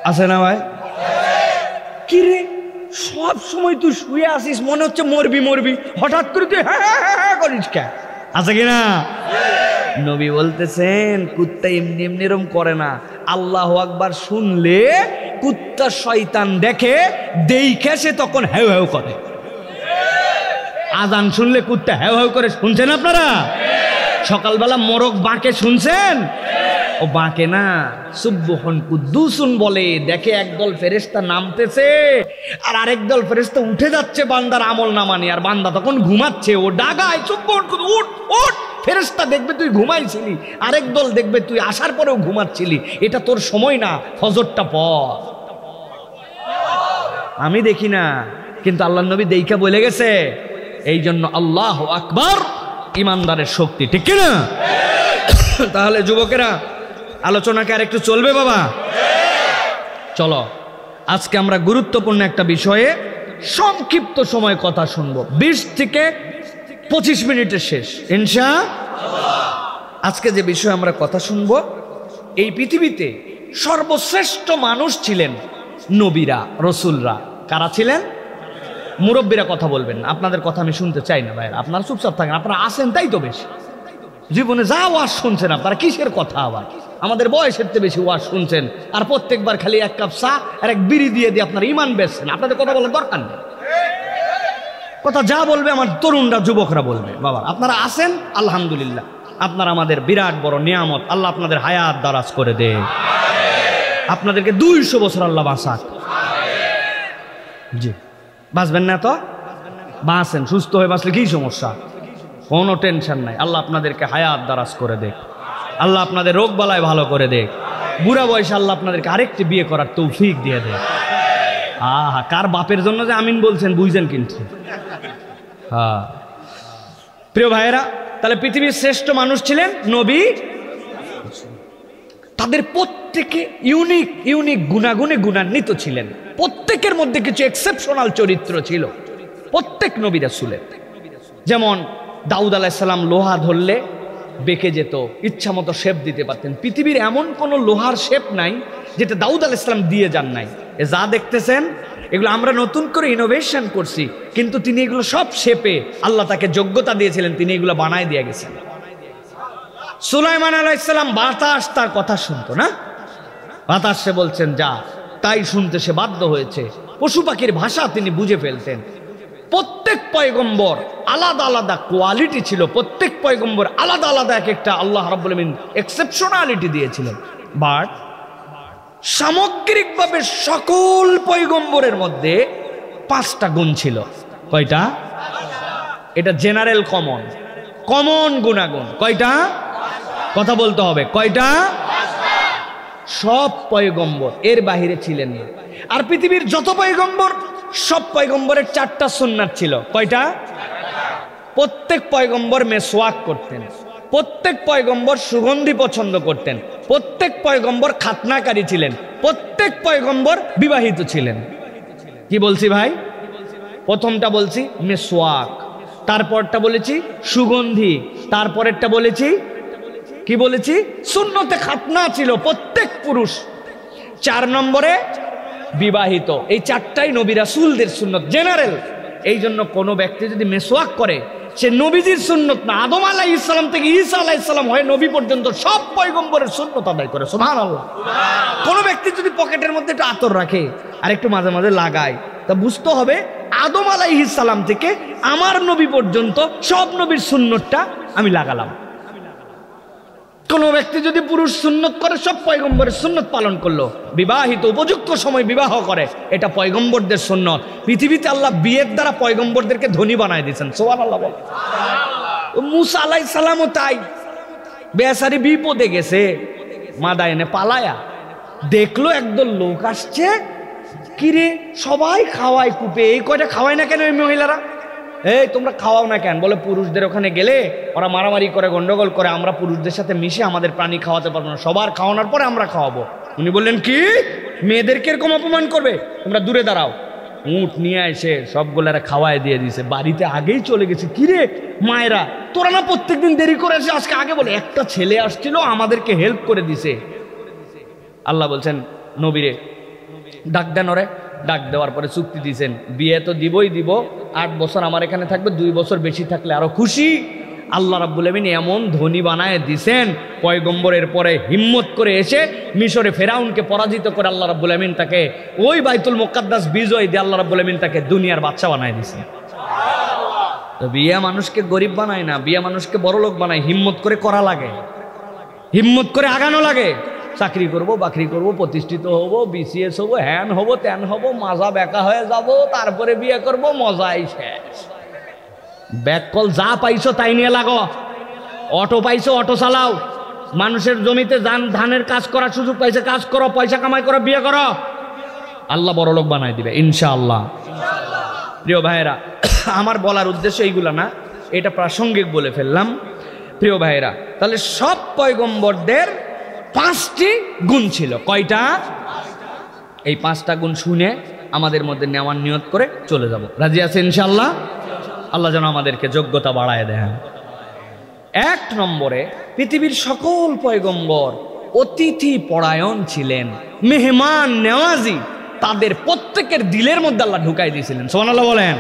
আছে না ভাই? কি রে, সব সময় তুই শুয়ে আসিস, মনে হচ্ছে মরবি মরবি, হঠাৎ করে তুই হ্যাঁ করিস কে? আছে কিনা? নবী বলতেছেন কুত্তা এমনি এমনি এরম করে না, আল্লাহু আকবার শুনলে কুত্তা শয়তান দেখে সে তখন হেউ হেউ করে। আজান শুনলে কুত্তা হেউ হেউ করে, শুনছেন আপনারা? সকালবেলা মোরগ বাঁকে শুনছেন? ও বাঁকে না, সুবহুন কুদ্দুসুন বলে, দেখে একদল ফেরেশতা নামতেছে আর আরেক দল ফেরেশতা উঠে যাচ্ছে বান্দার আমল নামা নিয়ে, আর বান্দা তখন ঘুমাচ্ছে, ও ডাগায় সুবহুন উঠ উঠ। ফেরেশতা দেখবে তুই ঘুমাইছিলি, আরেক দল দেখবে তুই আসার পরেও ঘুমাচ্ছিলি, এটা তোর সময় না, ফজরটা পড়। আমি দেখি না, কিন্তু আল্লাহর নবী দেইখা বলে গেছে। এই জন্য আল্লাহু আকবার ইমানদারের শক্তি, ঠিক কিনা? তাহলে যুবকেরা আলোচনাকে আর একটু চলবে বাবা? চলো আজকে আমরা গুরুত্বপূর্ণ একটা বিষয়ে সংক্ষিপ্ত সময় কথা শুনবো, 20 থেকে 25 মিনিটের শেষ ইনশাআল্লাহ। আজকে যে বিষয়ে আমরা কথা শুনবো, এই পৃথিবীতে সর্বশ্রেষ্ঠ মানুষ ছিলেন নবীরা, রসুলরা। কারা ছিলেন? মুরব্বীরা কথা বলবেন, আপনাদের কথা আমি শুনতে চাই না ভাইরা, আপনারা চুপচাপ থাকেন, আপনারা আসেন তাই তো বেশি। জীবনে যা ওয়াজ শুনছেন আপনারা, কিসের কথা আবার? আমাদের বয়সের চেয়ে বেশি ওয়াজ শুনছেন, আর প্রত্যেকবার খালি এক কাপ চা আর এক বিড়ি দিয়ে আপনার ইমান বেচছেন। আপনাদের কথা বলার দরকার নেই, কথা যা বলবে আমার তরুণরা, যুবকরা বলবে। বাবা আপনারা আসেন, আলহামদুলিল্লাহ, আপনারা আমাদের বিরাট বড় নিয়ামত। আল্লাহ আপনাদের হায়াত দারাজ করে দে, আপনাদেরকে 200 বছর আল্লাহ বাঁচাক। জি, বাঁচবেন না তো বাঁচেন, সুস্থ হয়ে বাঁচলে কি সমস্যা? কোনো টেনশন নাই, আল্লাহ আপনাদেরকে হায়াত দারাজ করে দেখ, আল্লাহ আপনাদের রোগ বালায় ভালো করে দেখ, বুড়া বয়সে আল্লাহ আপনাদেরকে আরেকটি বিয়ে করার তৌফিক দিয়ে দেখ। আহা, কার বাপের জন্য যে আমিন বলছেন বুঝছেন কিন্তু। হ্যাঁ প্রিয় ভাইয়েরা, তাহলে পৃথিবীর শ্রেষ্ঠ মানুষ ছিলেন নবী। তাদের প্রত্যেকে ইউনিক ইউনিক গুণাগুণে গুণান্বিত ছিলেন, প্রত্যেকের মধ্যে কিছু এক্সেপশনাল চরিত্র ছিল প্রত্যেক নবী রাসূলের। যেমন দাউদ আলাইহিস সালাম লোহা ধরলে বেঁকে যেত, ইচ্ছা মতো শেপ দিতে পারতেন। পৃথিবীর এমন কোনো লোহার শেপ নাই যেটা দাউদ আলাইহিস সালাম দিয়ে যান নাই। এ যা দেখতেছেন এগুলো আমরা নতুন করে ইনোভেশন করছি, কিন্তু তিনি এগুলো সব শেপে আল্লাহ তাকে যোগ্যতা দিয়েছিলেন, তিনি এগুলো বানায় দিয়ে গেছেন। সুলাইমান আলাইহিস সালাম বাতাস তার কথা শুনতো না, বাতাস সে বলছেন যা, তাই শুনতে সে বাধ্য হয়েছে। পশু পাখির ভাষা তিনি বুঝে ফেলতেন। প্রত্যেক পয়গম্বর আলাদা আলাদা কোয়ালিটি ছিল, প্রত্যেক পয়গম্বর আলাদা আলাদা এক একটা আল্লাহ রাব্বুল আমিন এক্সেপশনালিটি দিয়েছিলেন। বাট সামগ্রিকভাবে সকল পয়গম্বরের মধ্যে 5টা গুণ ছিল। কয়টা? এটা জেনারেল কমন, কমন গুণাগুণ। কয়টা? কথা বলতে হবে, কয়টা? সব পয়গম্বর এর বাহিরে ছিলেন না। আর পৃথিবীর যত পয়গম্বর, সব পয়গম্বরের 4টা সুন্নাত ছিল। কয়টা? প্রত্যেক পয়গম্বর মেসওয়াক করতেন, প্রত্যেক পয়গম্বর সুগন্ধি পছন্দ করতেন, প্রত্যেক পয়গম্বর খাতনাকারী ছিলেন, প্রত্যেক পয়গম্বর বিবাহিত ছিলেন। কি বলছি ভাই? প্রথমটা বলছি মেসওয়াক, তারপরটা বলেছি সুগন্ধি, তারপরেরটা বলেছি কি বলেছি? সুন্নতে খাতনা ছিল প্রত্যেক পুরুষ। 4 নম্বরে বিবাহিত। এই 4টাই নবী রাসূলদের সুন্নত, জেনারেল। এই জন্য কোনো ব্যক্তি যদি মেসওয়াক করে সে নবীজির সুন্নত না, আদম আলাইহিস সালাম থেকে ঈসা আলাইহিস সালাম হয়ে নবী পর্যন্ত সব পয়গম্বরের সুন্নত আদায় করে। সুবহানাল্লাহ। কোনো ব্যক্তি যদি পকেটের মধ্যে একটু আতর রাখে আর একটু মাঝে মাঝে লাগায়, তা বুঝতে হবে আদম আলাইহিস সালাম থেকে আমার নবী পর্যন্ত সব নবীর সুন্নতটা আমি লাগালাম। কোন ব্যক্তি যদি পুরুষ সুন্নত করে, সব পয়গম্বরের সুন্নত পালন করলো, বিবাহিত উপযুক্ত সময় বিবাহ করে, এটা পয়গম্বরদের সুন্নত। পৃথিবীতে আল্লাহ বিয়ের দ্বারা পয়গম্বরদেরকে ধনী বানায় দিয়েছেন। সুবহানাল্লাহ বল। মুসা আলাইহিস সালামও তাই, বেচারি বিপদে গেছে, মাদায়েনে পালায়া দেখলো একদল লোক আসছে, কিরে সবাই খাওয়ায় কূপে, এই কয়টা খাওয়ায় না কেন এই মহিলারা? এই তোমরা খাওয়াও না কেন? বলে পুরুষদের ওখানে গেলে ওরা মারামারি করে, গন্ডগোল করে, আমরা পুরুষদের সাথে মিশে আমাদের প্রাণী খাওয়াতে পারবো না, সবার খাওয়ানোর পরে আমরা খাওয়াবো। উনি বললেন কি, মেয়েদেরকে এরকম অপমান করবে? তোমরা দূরে দাঁড়াও। উঁট নিয়ে এসে সবগুলারা খাওয়ায় দিয়ে দিছে, বাড়িতে আগেই চলে গেছে। কিরে মায়েরা, তোরা না প্রত্যেকদিন দেরি করে আসে, আজকে আগে বলে? একটা ছেলে আসছিল আমাদেরকে হেল্প করে দিছে। আল্লাহ বলছেন নবীরে ডাক দেন ওরে। ডাক দেওয়ার পরে চুক্তি দিয়েছেন, বিয়ে তো দিবই দিব, 8 বছর আমার এখানে থাকবে, 2 বছর বেশি থাকলে আরো খুশি। আল্লাহ রাব্বুল আমিন এমন ধনী বানায় দিছেন, পয়গম্বরের পরে হিম্মত করে এসে মিশরে ফেরাউনকে পরাজিত করে আল্লাহ রাব্বুল আমিন তাকে ওই বাইতুল মুকাদ্দাস বিজয় দিয়ে আল্লাহ রাব্বুল আমিন তাকে দুনিয়ার বাদশা বানায় দিছেন। তো বিয়ে মানুষকে গরিব বানায় না, বিয়ে মানুষকে বড়লোক বানায়। হিম্মত করে করা লাগে, হিম্মত করে আগানো লাগে। চাকরি করব, বাকরি করব, প্রতিষ্ঠিত হব, বিসিএস হব, হ্যান হব, ত্যান হব, মাজা বেকা হয়ে যাব, তারপরে বিয়ে করব, মজাই শেষ। ব্যাককল যা পাইছো তাই নিয়ে লাগো। অটো পাইছো অটো চালাও, মানুষের জমিতে ধানের কাজ করার সুযোগ পাইছে, কাজ করো, পয়সা কামাই করো, বিয়ে করো, আল্লাহ বড়লোক বানাই দিবে ইনশাআল্লাহ। প্রিয় ভাইয়েরা, আমার বলার উদ্দেশ্য এইগুলা না, এটা প্রাসঙ্গিক বলে ফেললাম। প্রিয় ভাইয়েরা, তাহলে সব পয়গম্বরদের 5টি গুণ ছিল। কয়টা? এই 5টা গুণ শুনে আমাদের মধ্যে নেওয়ার নিয়ত করে চলে যাব। রাজি আছে ইনশাআল্লাহ? আল্লাহ যেন আমাদেরকে যোগ্যতা বাড়ায় দেন। 1 নম্বরে, পৃথিবীর সকল পয়গম্বর অতিথি পরায়ণ ছিলেন, মেহমান নেওয়াজি। তাদের প্রত্যেকের দিলের মধ্যে আল্লাহ ঢুকাই দিয়েছিলেন। সুবহানাল্লাহ বলেন।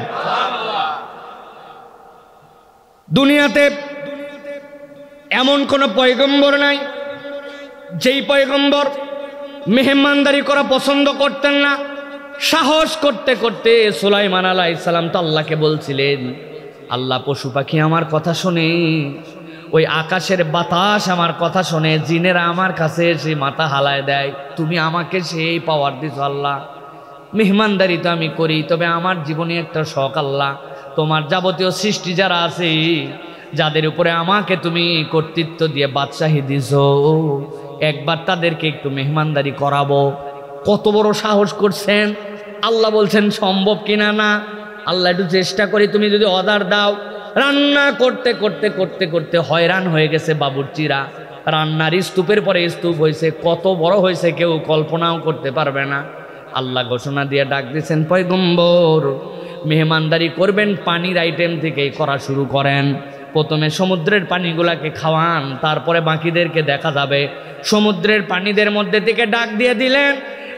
দুনিয়াতে এমন কোন পয়গম্বর নাই যেই পয়গম্বর মেহমানদারি করা পছন্দ করতেন না। সাহস করতে করতে সুলাইমান আলাইহিস সালাম তো আল্লাহকে বলছিলেন, আল্লাহ পশু পাখি আমার কথা শোনে, ওই আকাশের বাতাস আমার কথা শোনে, জিনেরা আমার কাছে এসে মাথা হালায় দেয়, তুমি আমাকে সেই পাওয়ার দিছো আল্লাহ। মেহমানদারি তো আমি করি, তবে আমার জীবনে একটা শখ আল্লাহ, তোমার যাবতীয় সৃষ্টি যারা আছে, যাদের উপরে আমাকে তুমি কর্তৃত্ব দিয়ে বাদশাহী দিছো, একবার তাদেরকে একটু মেহমানদারি করাবো। কত বড় সাহস করছেন! আল্লাহ বলছেন সম্ভব কিনা না? আল্লাহ একটু চেষ্টা করি, তুমি যদি অর্ডার দাও। রান্না করতে করতে করতে করতে হয়রান হয়ে গেছে বাবুর্চিরা, রান্নার স্তূপের পরে স্তূপ হয়েছে, কত বড় হয়েছে কেউ কল্পনাও করতে পারবে না। আল্লাহ ঘোষণা দিয়ে ডাক দিয়েছেন, পয়গম্বর মেহমানদারি করবেন, পানির আইটেম থেকেই করা শুরু করেন। প্রথমে সমুদ্রের পানিগুলাকে খাওয়ান, তারপরে বাকিদেরকে দেখা যাবে। সমুদ্রের পানিদের মধ্যে থেকে ডাক দিয়ে দিলেন,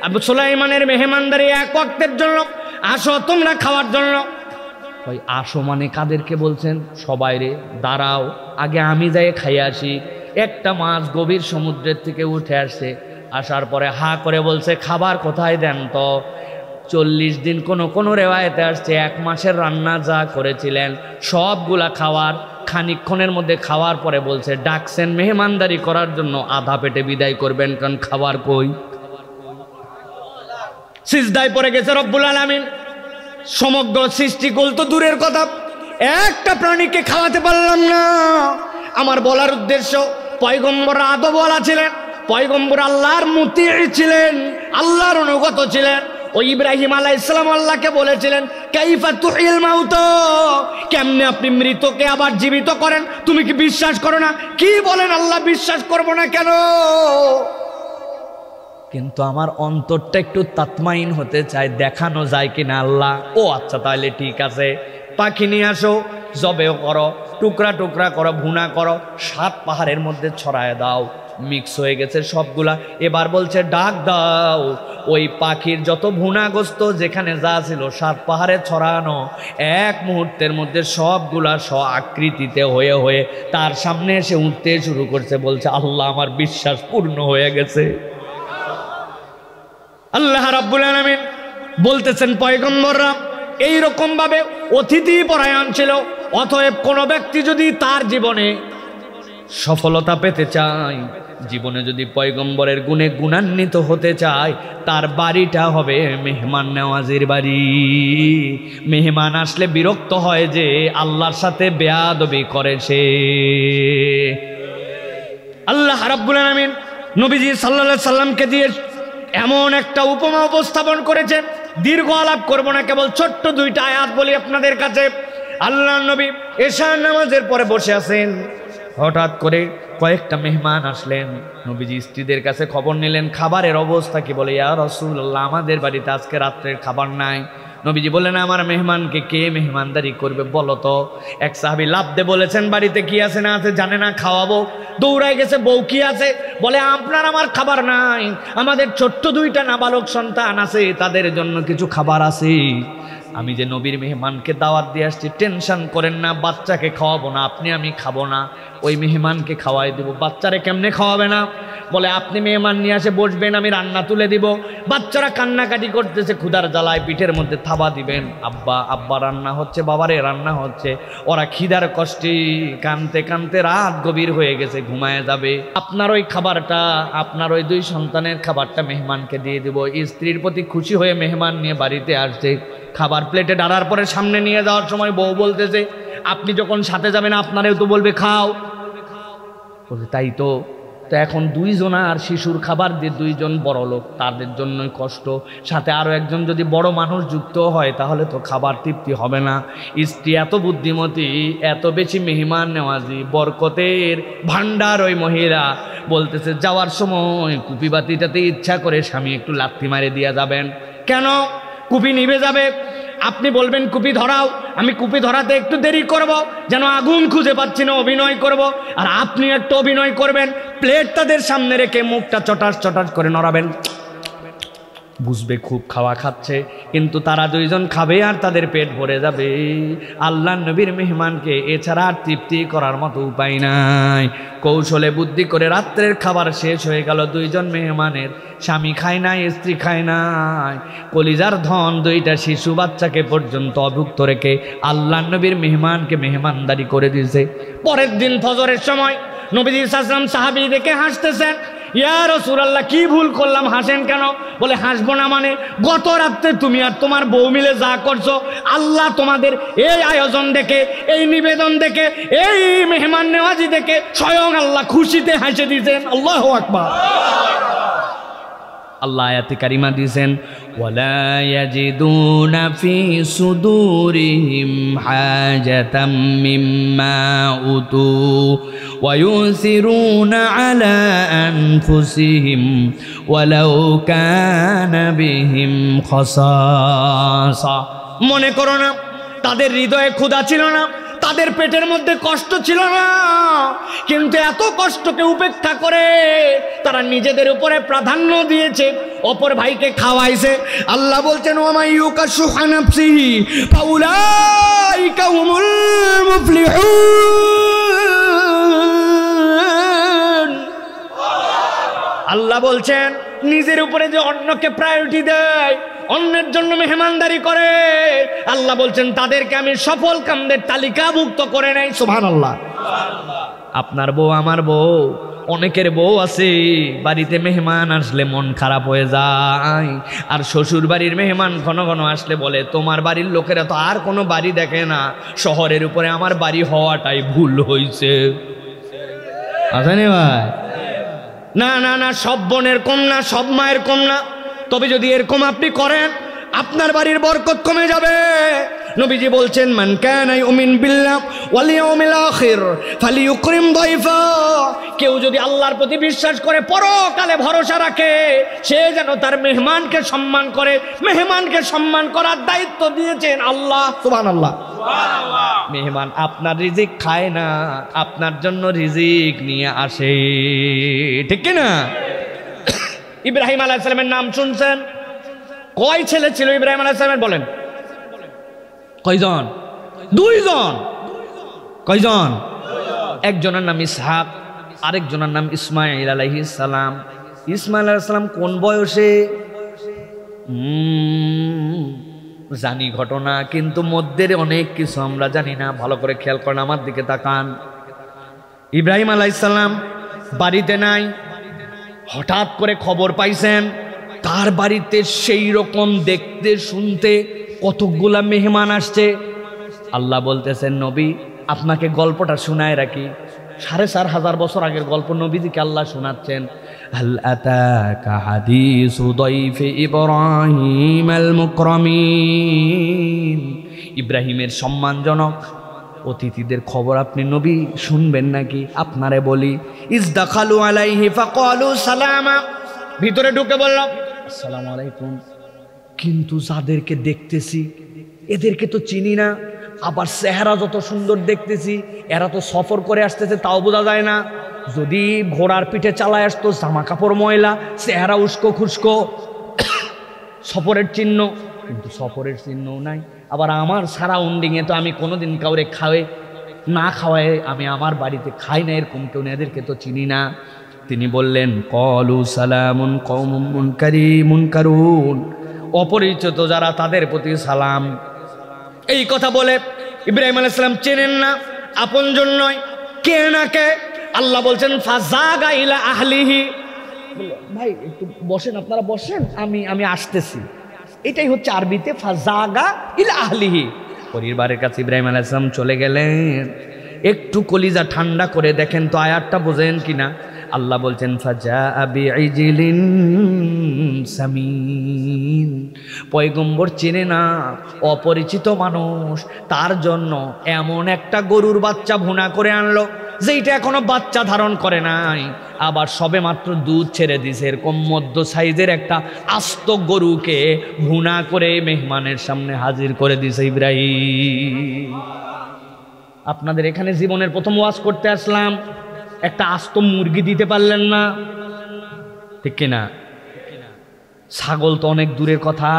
আবু সুলাইমানের মেহমানদারি 1 ওয়াক্তের জন্য, আসো তোমরা খাওয়ার জন্য। ওই আসো মানে কাদেরকে বলছেন? সবাই রে, দাঁড়াও আগে আমি যাই খাই আসি। একটা মাছ গভীর সমুদ্রের থেকে উঠে আসছে, আসার পরে হা করে বলছে, খাবার কোথায় দেন তো। 40 দিন, কোন রেওয়ায়েতে আসছে 1 মাসের রান্না যা করেছিলেন সবগুলা খাওয়ার, খানিকক্ষণের মধ্যে খাওয়ার পরে বলছে, ডাকছেন মেহমানদারি করার জন্য, আধা পেটে বিদায় করবেন, কারণ খাবার কই। সিজদায় পড়ে গেছে রব্বুল আলামিন। সমগ্র সৃষ্টিকুল তো দূরের কথা, একটা প্রাণীকে খাওয়াতে পারলাম না। আমার বলার উদ্দেশ্য, পয়গম্বর আদবওয়ালা ছিলেন, পয়গম্বর আল্লাহর মুতি ছিলেন, আল্লাহর অনুগত ছিলেন। ওই ইব্রাহিম আলাইহিস সালাম আল্লাহকে বলেছিলেন, কাইফা তুহিল মাউত, কেমনে আপনি মৃতকে আবার জীবিত করেন, তুমি কি বিশ্বাস করো না? কি বলেন আল্লাহ, বিশ্বাস করব না কেন? কিন্তু আমার অন্তরটা একটু তাতমাইন হতে চায়, দেখানো যায় কিনা আল্লাহ। ও আচ্ছা, তাহলে ঠিক আছে, পাখি নিয়ে আসো, জবে করো, টুকরা টুকরা করো, ভুনা করো, 7 পাহাড়ের মধ্যে ছড়ায় দাও। মিক্স হয়ে গেছে সবগুলা। এবার বলছে ডাক দাও, ওই পাখির যত ভুনাগ্রস্ত যেখানে যা ছিল 7 পাহাড়ে ছড়ানো, 1 মুহূর্তের মধ্যে সবগুলা আকৃতিতে হয়ে হয়ে তার সামনে এসে উঠতে শুরু করছে। বলছে, আল্লাহ আমার বিশ্বাস পূর্ণ হয়ে গেছে। আল্লাহ রাব্বুল আলামিন বলতেছেন, পয়গম্বররা এইরকম ভাবে অতিথি পরায়ণ ছিল। অতএব কোনো ব্যক্তি যদি তার জীবনে সফলতা পেতে চায়, জীবনে যদি পয়গম্বরের গুণে গুণান্বিত হতে চায়, তার বাড়িটা হবে মেহমান নেওয়াজির বাড়ি। মেহমান আসলে বিরক্ত হয় যে আল্লাহর সাথে বেয়াদবি করে সে। আল্লাহ রাব্বুল আলামিন নবীজি সাল্লাল্লাহু আলাইহি সাল্লামকে দিয়ে এমন একটা উপমা উপস্থাপন করেছেন, দীর্ঘ আলাপ করব না, কেবল ছোট্ট 2টা আয়াত বলি আপনাদের কাছে। আল্লাহর নবী এশার নামাজের পরে বসে আছেন, হঠাৎ করে কয়েকটা মেহমান আসলেন। নবীজি স্ত্রীদের কাছে খবর নিলেন খাবারের অবস্থা কি। বলে ইয়া রাসূলুল্লাহ, আমাদের বাড়িতে আজকে রাত্রের খাবার নাই। নবীজি বললেন আমার মেহমানকে কে মেহমানদারি করবে বলো তো। এক সাহাবী লাফ দিয়ে বলেছেন বাড়িতে কি আছে না আছে জানে না, খাওয়াবো। দৌড়ায় গেছে বউ কি আছে, বলে আপনার আমার খাবার নাই, আমাদের ছোট্ট দুইটা নাবালক সন্তান আছে, তাদের জন্য কিছু খাবার আছে। আমি যে নবীর মেহমানকে দাওয়াত দিয়ে আসছি, টেনশন করেন না, বাচ্চাকে খাওয়াবো না, আপনি আমি খাবো না, ওই মেহমানকে খাওয়াই দিব। বাচ্চারে কেমনে খাওয়াবে না? বলে আপনি মেহমান নিয়ে আসে বসবেন, আমি রান্না তুলে দিব। বাচ্চারা কান্নাকাটি করতেছে, ক্ষুধার জ্বালায় পিঠের মধ্যে থাবা দিবেন, আব্বা আব্বা রান্না হচ্ছে, বাবারে রান্না হচ্ছে। ওরা খিদার কষ্টে কানতে কানতে রাত গভীর হয়ে গেছে, ঘুমায় যাবে। আপনার ওই খাবারটা, আপনার ওই দুই সন্তানের খাবারটা মেহমানকে দিয়ে দিব। স্ত্রীর প্রতি খুশি হয়ে মেহমান নিয়ে বাড়িতে আসছে, খাবার প্লেটে ডালার পরে সামনে নিয়ে যাওয়ার সময় বউ বলতেছে আপনি যখন সাথে যাবেন আপনারেও তো বলবে খাও। বলছে তাই তো, তো এখন দুইজন আর শিশুর খাবার দিয়ে দুইজন বড় লোক, তাদের জন্যই কষ্ট, সাথে আরও একজন যদি বড় মানুষ যুক্ত হয় তাহলে তো খাবার তৃপ্তি হবে না। স্ত্রী এত বুদ্ধিমতী, এত বেশি মেহমান নেওয়াজি, বরকতের ভান্ডার ওই মহিলা, বলতেছে যাওয়ার সময় কুপিবাতিটাতে ইচ্ছা করে স্বামী একটু লাথি মারে দিয়ে যাবেন। কেন? কুপি নিভে যাবে, আপনি বলবেন কুপি ধরাও, আমি কুপি ধরাতে একটু দেরি করব, যেন আগুন খুঁজে পাচ্ছি না অভিনয় করব, আর আপনি একটু অভিনয় করবেন, প্লেট তাদের সামনে রেখে মুখটা চটাস চটাস করে নড়াবেন, বুঝবে খুব খাওয়া খাচ্ছে, কিন্তু তারা দুইজন খাবে আর তাদের পেট ভরে যাবে। আল্লাহ নবীর মেহমানকে এছাড়া আর তৃপ্তি করার মতো উপায় নাই। কৌশলে বুদ্ধি করে রাত্রের খাবার শেষ হয়ে গেল, দুইজন মেহমানের, স্বামী খায় নাই, স্ত্রী খায় নাই, কলিজার ধন দুইটা শিশু বাচ্চাকে পর্যন্ত অভুক্ত রেখে আল্লাহ নবীর মেহমানকে মেহমানদারি করে দিয়েছে। পরের দিন ফজরের সময় নবীজি সাল্লাল্লাহু আলাইহি ওয়াসাল্লাম সাহাবী দেখে হাসতেছেন। ইয়া রাসূলুল্লাহ কি ভুল করলাম, হাসেন কেন? বলে হাসবো না মানে, গত রাত্রে তুমি আর তোমার বউ মিলে যা করছো, আল্লাহ তোমাদের এই আয়োজন দেখে, এই নিবেদন দেখে, এই মেহমান নেওয়াজি দেখে স্বয়ং আল্লাহ খুশিতে হেসে দিয়েছেন। আল্লাহু আকবার। আল্লাহ আয়াতে কারিমা দিয়েছেন ওয়ালা ইয়াজিদুনা ফি সুদুরিহিম হাজাতাম মিম্মা উতু ওয়া ইউসিরুনা আলা আনফুসিহিম ওয়ালাউ কানা বিহিম খাসাসা। মনে করো না তাদের হৃদয়ে ক্ষুধা ছিল না, তাদের পেটের মধ্যে কষ্ট ছিল না, কিন্তু এত কষ্টকে উপেক্ষা করে তারা নিজেদের উপরে প্রাধান্য দিয়েছে, অপর ভাইকে খাওয়াইছে। আল্লাহ বলছেন ওয়া ইউকাশুহা নাফসিহি ফাউলাইকা হুমুল মুফলিহুন। আল্লাহ বলছেন নিজের উপরে যে অন্যকে প্রায়োরিটি দেয়, অন্যের জন্য মেহমানদারি করে, আল্লাহ বলছেন তাদেরকে আমি সফল কামদের তালিকাভুক্ত করে নেই। সুবহানাল্লাহ। আপনার বউ আমার বউ, অনেকের বউ আছে বাড়িতে মেহমান আসলে মন খারাপ হয়ে যায়, আর শ্বশুর বাড়ির মেহমান ঘন ঘন আসলে বলে তোমার বাড়ির লোকেরা তো আর কোনো বাড়ি দেখে না, শহরের উপরে আমার বাড়ি হওয়াটাই ভুল হয়েছে। আসেনি ভাই? না না না, সব বোনের কম না, সব মায়ের কম না, তবে যদি এরকম আপনি করেন আপনার বাড়ির বরকত কমে যাবে। নবীজি বলছেন মান কানা ইউমিন বিল্লাহ ওয়াল ইয়াউমিল আখির ফালিয়ুকরিম দাইফা। কেউ যদি আল্লাহর প্রতি বিশ্বাস করে, পরকালে ভরসা রাখে, সে যেন তার মেহমানকে সম্মান করে। মেহমানকে সম্মান করার দায়িত্ব দিয়েছেন আল্লাহ। সুবহানাল্লাহ। মেহমান আপনার রিজিক খায় না, আপনার জন্য রিজিক নিয়ে আসে, ঠিক কি না? ইব্রাহিম আলাইহিস সালামের নাম শুনছেন? কয় ছেলে ছিল ইব্রাহিম আলাইহিস সালামের? বলেন কয়জন? দুইজন। কয়জন? একজনের নাম ইসহাক, আরেকজনের নাম ইসমাঈল আলাইহিস সালাম। ইসমাঈল আলাইহিস সালাম কোন বয়সে জানি ঘটনা, কিন্তু মধ্যের অনেক কিছু আমরা জানি না। ভালো করে খেয়াল করেন, আমার দিকে তাকান। ইব্রাহিম আলাইহিস সালাম বাড়িতে নাই, হঠাৎ করে খবর পাইছেন তার বাড়িতে সেই রকম দেখতে শুনতে কতগুলা মেহমান আসছে। আল্লাহ বলতেছেন নবী আপনাকে গল্পটা শোনায় রাখি, 4,500 বছর আগের গল্প নবীজিকে আল্লাহ শোনাচ্ছেন। হাল আতাকা হাদিসু দাইফি ইব্রাহিম আল মুকরামিন, ইব্রাহিমের সম্মানজনক অতিথিদের খবর আপনি নবী শুনবেন নাকি? আপনারে বলি, ইজদাখালু আলাইহি ফাকালু সালামা, ভিতরে ঢুকে বলল আসসালামু আলাইকুম। কিন্তু যাদেরকে দেখতেছি এদেরকে তো চিনি না, আবার চেহারা যত সুন্দর দেখতেছি, এরা তো সফর করে আসতেছে তাও বোঝা যায় না। যদি ঘোড়ার পিঠে চালায় আসতো, জামা কাপড় ময়লা, চেহারা উস্কো খুস্কো, সফরের চিহ্ন, কিন্তু সফরের চিহ্নও নাই। আবার আমার সারাউন্ডিংয়ে তো আমি কোনোদিন কাউরে না খাওয়ায় আমি আমার বাড়িতে খাই না, এরকম কেউ এদেরকে তো চিনি না। তিনি বললেন কলু সালামুন কওমুন মুনকারুন, অপরিচিত যারা তাদের প্রতি সালাম। এই কথা বলে ইব্রাহিম আলাইহিস সালাম চেনেন না, আপনজন নয়, কে না কে। আল্লাহ বলছেন ফাজাগা ইলা আহলিহি, ভাই একটু বসেন, আপনারা বসেন, আমি আসতেছি। এটাই হচ্ছে আরবিতে ফাজাগা ইলা আহলিহি। পরিবারের কাছে ইব্রাহিম আলাইহিস সালাম চলে গেলেন। একটু কলিজা ঠান্ডা করে দেখেন তো আয়াতটা বোঝেন কিনা। আল্লাহ বলছেন ফাজাআ বিইজলিন সামিন, পয়গম্বর চেনে না, অপরিচিত মানুষ, তার জন্য এমন একটা গরুর বাচ্চা ভুনা করে আনলো যেটা এখনো বাচ্চা ধারণ করে নাই, আবার সবে মাত্র দুধ ছেড়ে দিছে। এরকম মধ্য সাইজের একটা আস্ত গরুকে ভুনা করে মেহমানের সামনে হাজির করে দিছে ইব্রাহিম। আপনাদের এখানে জীবনের প্রথম ওয়াজ করতে আসলাম, একটা আস্ত মুরগি দিতে পারলেন না, ঠিক কিনা? ছাগল তো অনেক দূরের কথা,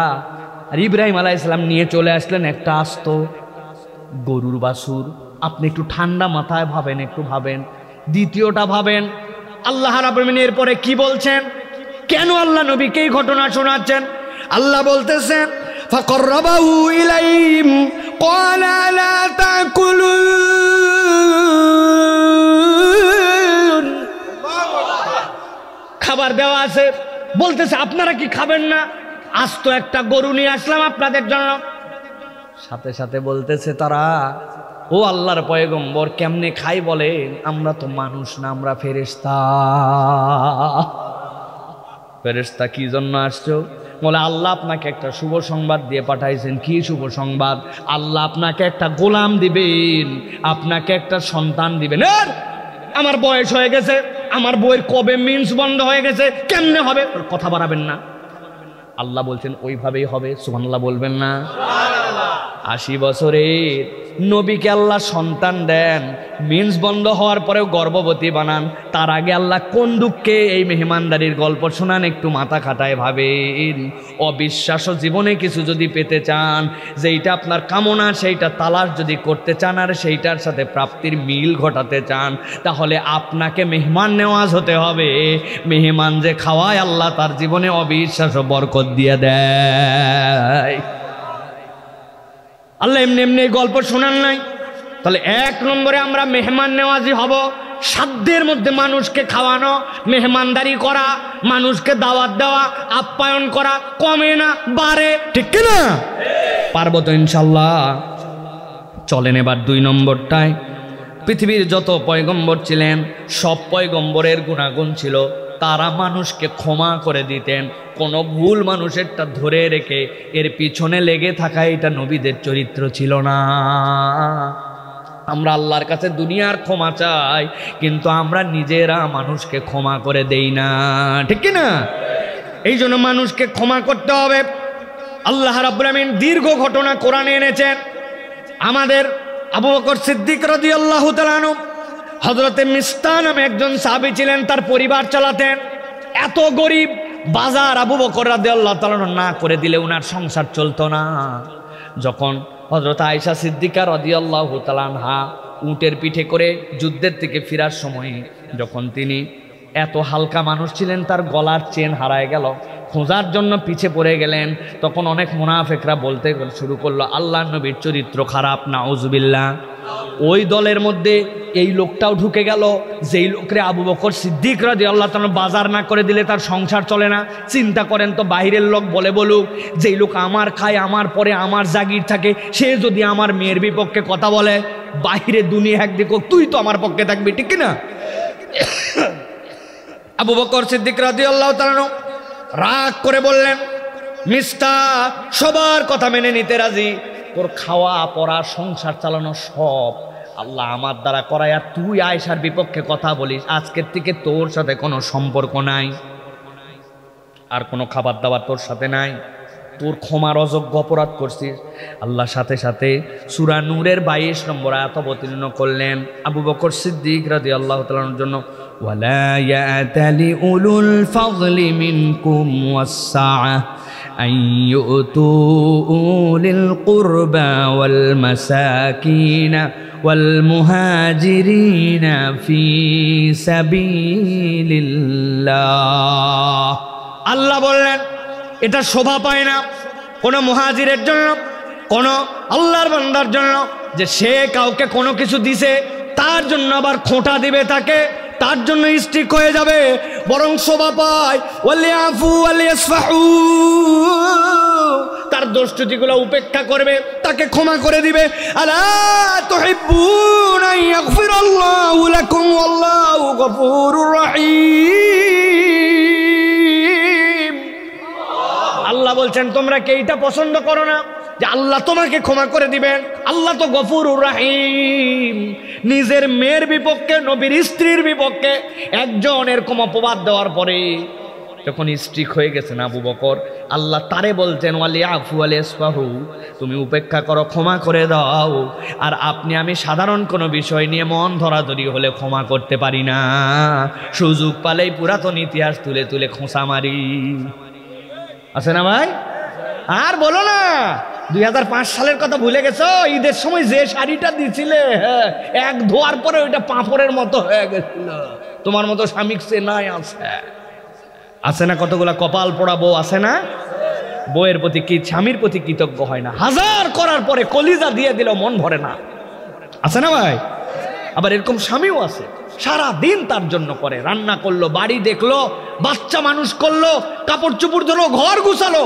আর ইব্রাহিম আলাইহিস সালাম নিয়ে চলে আসলেন একটা আস্ত গরুর বাছুর। আপনি একটু ঠান্ডা মাথায় ভাবেন, একটু ভাবেন, দ্বিতীয়টা ভাবেন আল্লাহ রাব্বুল আলামিন এরপরে কি বলছেন, কেন আল্লাহ নবীকে এই ঘটনা শোনাচ্ছেন। আল্লাহ বলতেছেন ফাকররাবাহু ইলাইহিম ক্বালা লা তাকুলুন, খাবার দেওয়া আছে, বলতেছে আপনারা কি খাবেন না? আস্ত একটা গরু নিয়ে আসলাম আপনাদের জন্য। সাথে সাথে বলতেছে তারা, ও আল্লাহর পয়গম্বর কেমনে খাই বলেন, আমরা তো মানুষ না, আমরা ফেরেশতা। ফেরেশতা কি জন্য আসছো? বলে আল্লাহ আপনাকে একটা শুভ সংবাদ দিয়ে পাঠাইছেন। কি শুভ সংবাদ? আল্লাহ আপনাকে একটা গোলাম দিবেন, আপনাকে একটা সন্তান দিবেন। আমার বয়স হয়ে গেছে, আমার বইয়ের কবে মিন্স বন্ধ হয়ে গেছে, কেমনে হবে? কথা বাড়াবেন না। আল্লাহ বলছেন ওইভাবেই হবে। সুবহানাল্লাহ বলবেন না? 80 বছরের নবীকে আল্লাহ সন্তান দেন, মিন্স বন্ধ হওয়ার পরেও গর্ভবতী বানান। তার আগে আল্লাহ কোন দুঃখে এই মেহমানদারির গল্প শোনান, একটু মাথা খাটায় ভাবেন। অবিশ্বাস্য জীবনে কিছু যদি পেতে চান, যেইটা আপনার কামনা সেইটা তালাশ যদি করতে চান, আর সেইটার সাথে প্রাপ্তির মিল ঘটাতে চান, তাহলে আপনাকে মেহমান নেওয়াজ হতে হবে। মেহমান যে খাওয়ায় আল্লাহ তার জীবনে অবিশ্বাস্য বরকত দিয়ে দেয়। আল্লাহ এমনি এমনি গল্প শোনান নাই। তাহলে 1 নম্বরে আমরা মেহমান নেওয়াজি হব। সাধ্যের মধ্যে মানুষকে খাওয়ানো, মেহমানদারি করা, মানুষকে দাওয়াত দেওয়া, আপ্যায়ন করা, কমে না বাড়ে, ঠিক কিনা? পারবো তো ইনশাল্লাহ। চলেন এবার 2 নম্বরটায়। পৃথিবীর যত পয়গম্বর ছিলেন সব পয়গম্বরের গুণাগুণ ছিল তারা মানুষকে ক্ষমা করে দিতেন। কোনো ভুল মানুষেরটা ধরে রেখে এর পিছনে লেগে থাকা, এটা নবীদের চরিত্র ছিল না। আমরা আল্লাহর কাছে দুনিয়ার ক্ষমা চাই, কিন্তু আমরা নিজেরা মানুষকে ক্ষমা করে দেই না, ঠিক কি না? এই জন্য মানুষকে ক্ষমা করতে হবে। আল্লাহ রাব্বুল আমিন দীর্ঘ ঘটনা কোরআনে এনেছেন। আমাদের আবু বকর সিদ্দিক রাদিয়াল্লাহু তাআলা আনহু, হযরতে মিস্তা নামে একজন সাহাবী ছিলেন, তার পরিবার চালাতেন। এত গরিব, বাজার আবু বকর রাদিয়াল্লাহু তাআলা না করে দিলে উনার সংসার চলতো না। যখন হযরত আয়েশা সিদ্দিকা রাদিয়াল্লাহু তাআলা আনহা উটের পিঠে করে যুদ্ধের থেকে ফেরার সময়, যখন তিনি এত হালকা মানুষ ছিলেন, তার গলার চেন হারায় গেল, খোঁজার জন্য পিছে পড়ে গেলেন, তখন অনেক মুনাফিকরা বলতে শুরু করলো আল্লাহর নবীর চরিত্র খারাপ, নাউজুবিল্লাহ। ওই দলের মধ্যে এই লোকটাও ঢুকে গেল, যেই লোকরে আবু বকর সিদ্দিক রাদিয়াল্লাহু তাআলা বাজার না করে দিলে তার সংসার চলে না। চিন্তা করেন তো, বাহিরের লোক বলে বলুক, যেই লোক আমার খায়, আমার পরে আমার জাগির থাকে, সে যদি আমার মেয়ের বিপক্ষে কথা বলে, বাহিরে দুনিয়া একদিক, তুই তো আমার পক্ষে থাকবি, ঠিক কিনা? আবু বকর সিদ্দিক রাদিয়াল্লাহু তাআলা রাগ করে বললেন, মিস্টার সবার কথা মেনে নিতে রাজি, তোর খাওয়া পড়া সংসার চালানো সব আল্লাহ আমার দ্বারা করায়, আর তুই আয়েশার বিপক্ষে কথা বলিস, আজকের থেকে তোর সাথে কোনো সম্পর্ক নাই, আর কোনো খাবার দাবার তোর সাথে নাই, তোর ক্ষমার অযোগ্য অপরাধ করছিস। আল্লাহ সাথে সাথে সূরা নূরের 22 নম্বর আয়াত অবতীর্ণ করলেন আবু বকর সিদ্দিক রাদিয়াল্লাহু তাআলার জন্য, ওয়ালা ইয়াতালি উলুল ফাযলি মিনকুম ওয়াস-সাআহ আন ইউতু উলিল কুরবা ওয়াল মাসাকিন ওয়াল মুহাজিরিনা ফি সাবিলিল্লাহ। আল্লাহ বললেন এটা শোভা পায় না কোনো মুহাজিরের জন্য, কোনো আল্লাহর বান্দার জন্য, যে সে কাউকে কোনো কিছু দিছে তার জন্য আবার খোঁটা দিবে তাকে, তার জন্য স্ট্রিক হয়ে যাবে, বরং শোভা পায় ওয়ালিয়াফু ওয়ালিয়াসফাহু, তার দোষত্রুটিগুলো উপেক্ষা করবে, তাকে ক্ষমা করে দিবে। আলা তুহিব্বুনা ইয়াগফিরাল্লাহু লাকুম ওয়াল্লাহু গফুরুর রহিম। আল্লাহ বলছেন তোমরা কি এইটা পছন্দ করো না যে আল্লাহ তোমাকে ক্ষমা করে দিবেন? আল্লাহ তো গফুরুর রহিম। নিজের মেয়ের বিপক্ষে, নবীর স্ত্রীর বিপক্ষে একজন এরকম অপবাদ দেওয়ার পরে যখন স্ট্রিক হয়ে গেছেন আবু বকর, আল্লাহ তারে বলছেন ওয়ালিয়াফু ওয়ালিয়াসফাহু, তুমি উপেক্ষা করো, ক্ষমা করে দাও। আর আপনি আমি সাধারণ কোনো বিষয় নিয়ে মন ধরাধরি হলে ক্ষমা করতে পারি না, সুযোগ পালেই পুরাতন ইতিহাস তুলে তুলে খোঁচা মারি, আছে না ভাই? আর বলো না 2005 সালের কথা ভুলে গেছো? ঈদের সময় যে শাড়িটা দিছিলে, এক ধোয়ার পরে ওইটা পাঁপড়ের মতো হয়ে গেছিল, তোমার মতো স্বামী সে নাই আছে না? কতগুলা কপাল পোড়া বউ আছে না, বউয়ের প্রতি কি স্বামীর প্রতি কৃতজ্ঞ হয় না, হাজার করার পরে কলিজা দিয়ে দিল মন ভরে না, আছে না ভাই? আবার এরকম স্বামীও আছে সারা দিন তার জন্য করে, রান্না করলো, বাড়ি দেখলো, বাচ্চা মানুষ করলো, কাপড় চোপড় ধরলো, ঘর গুছালো,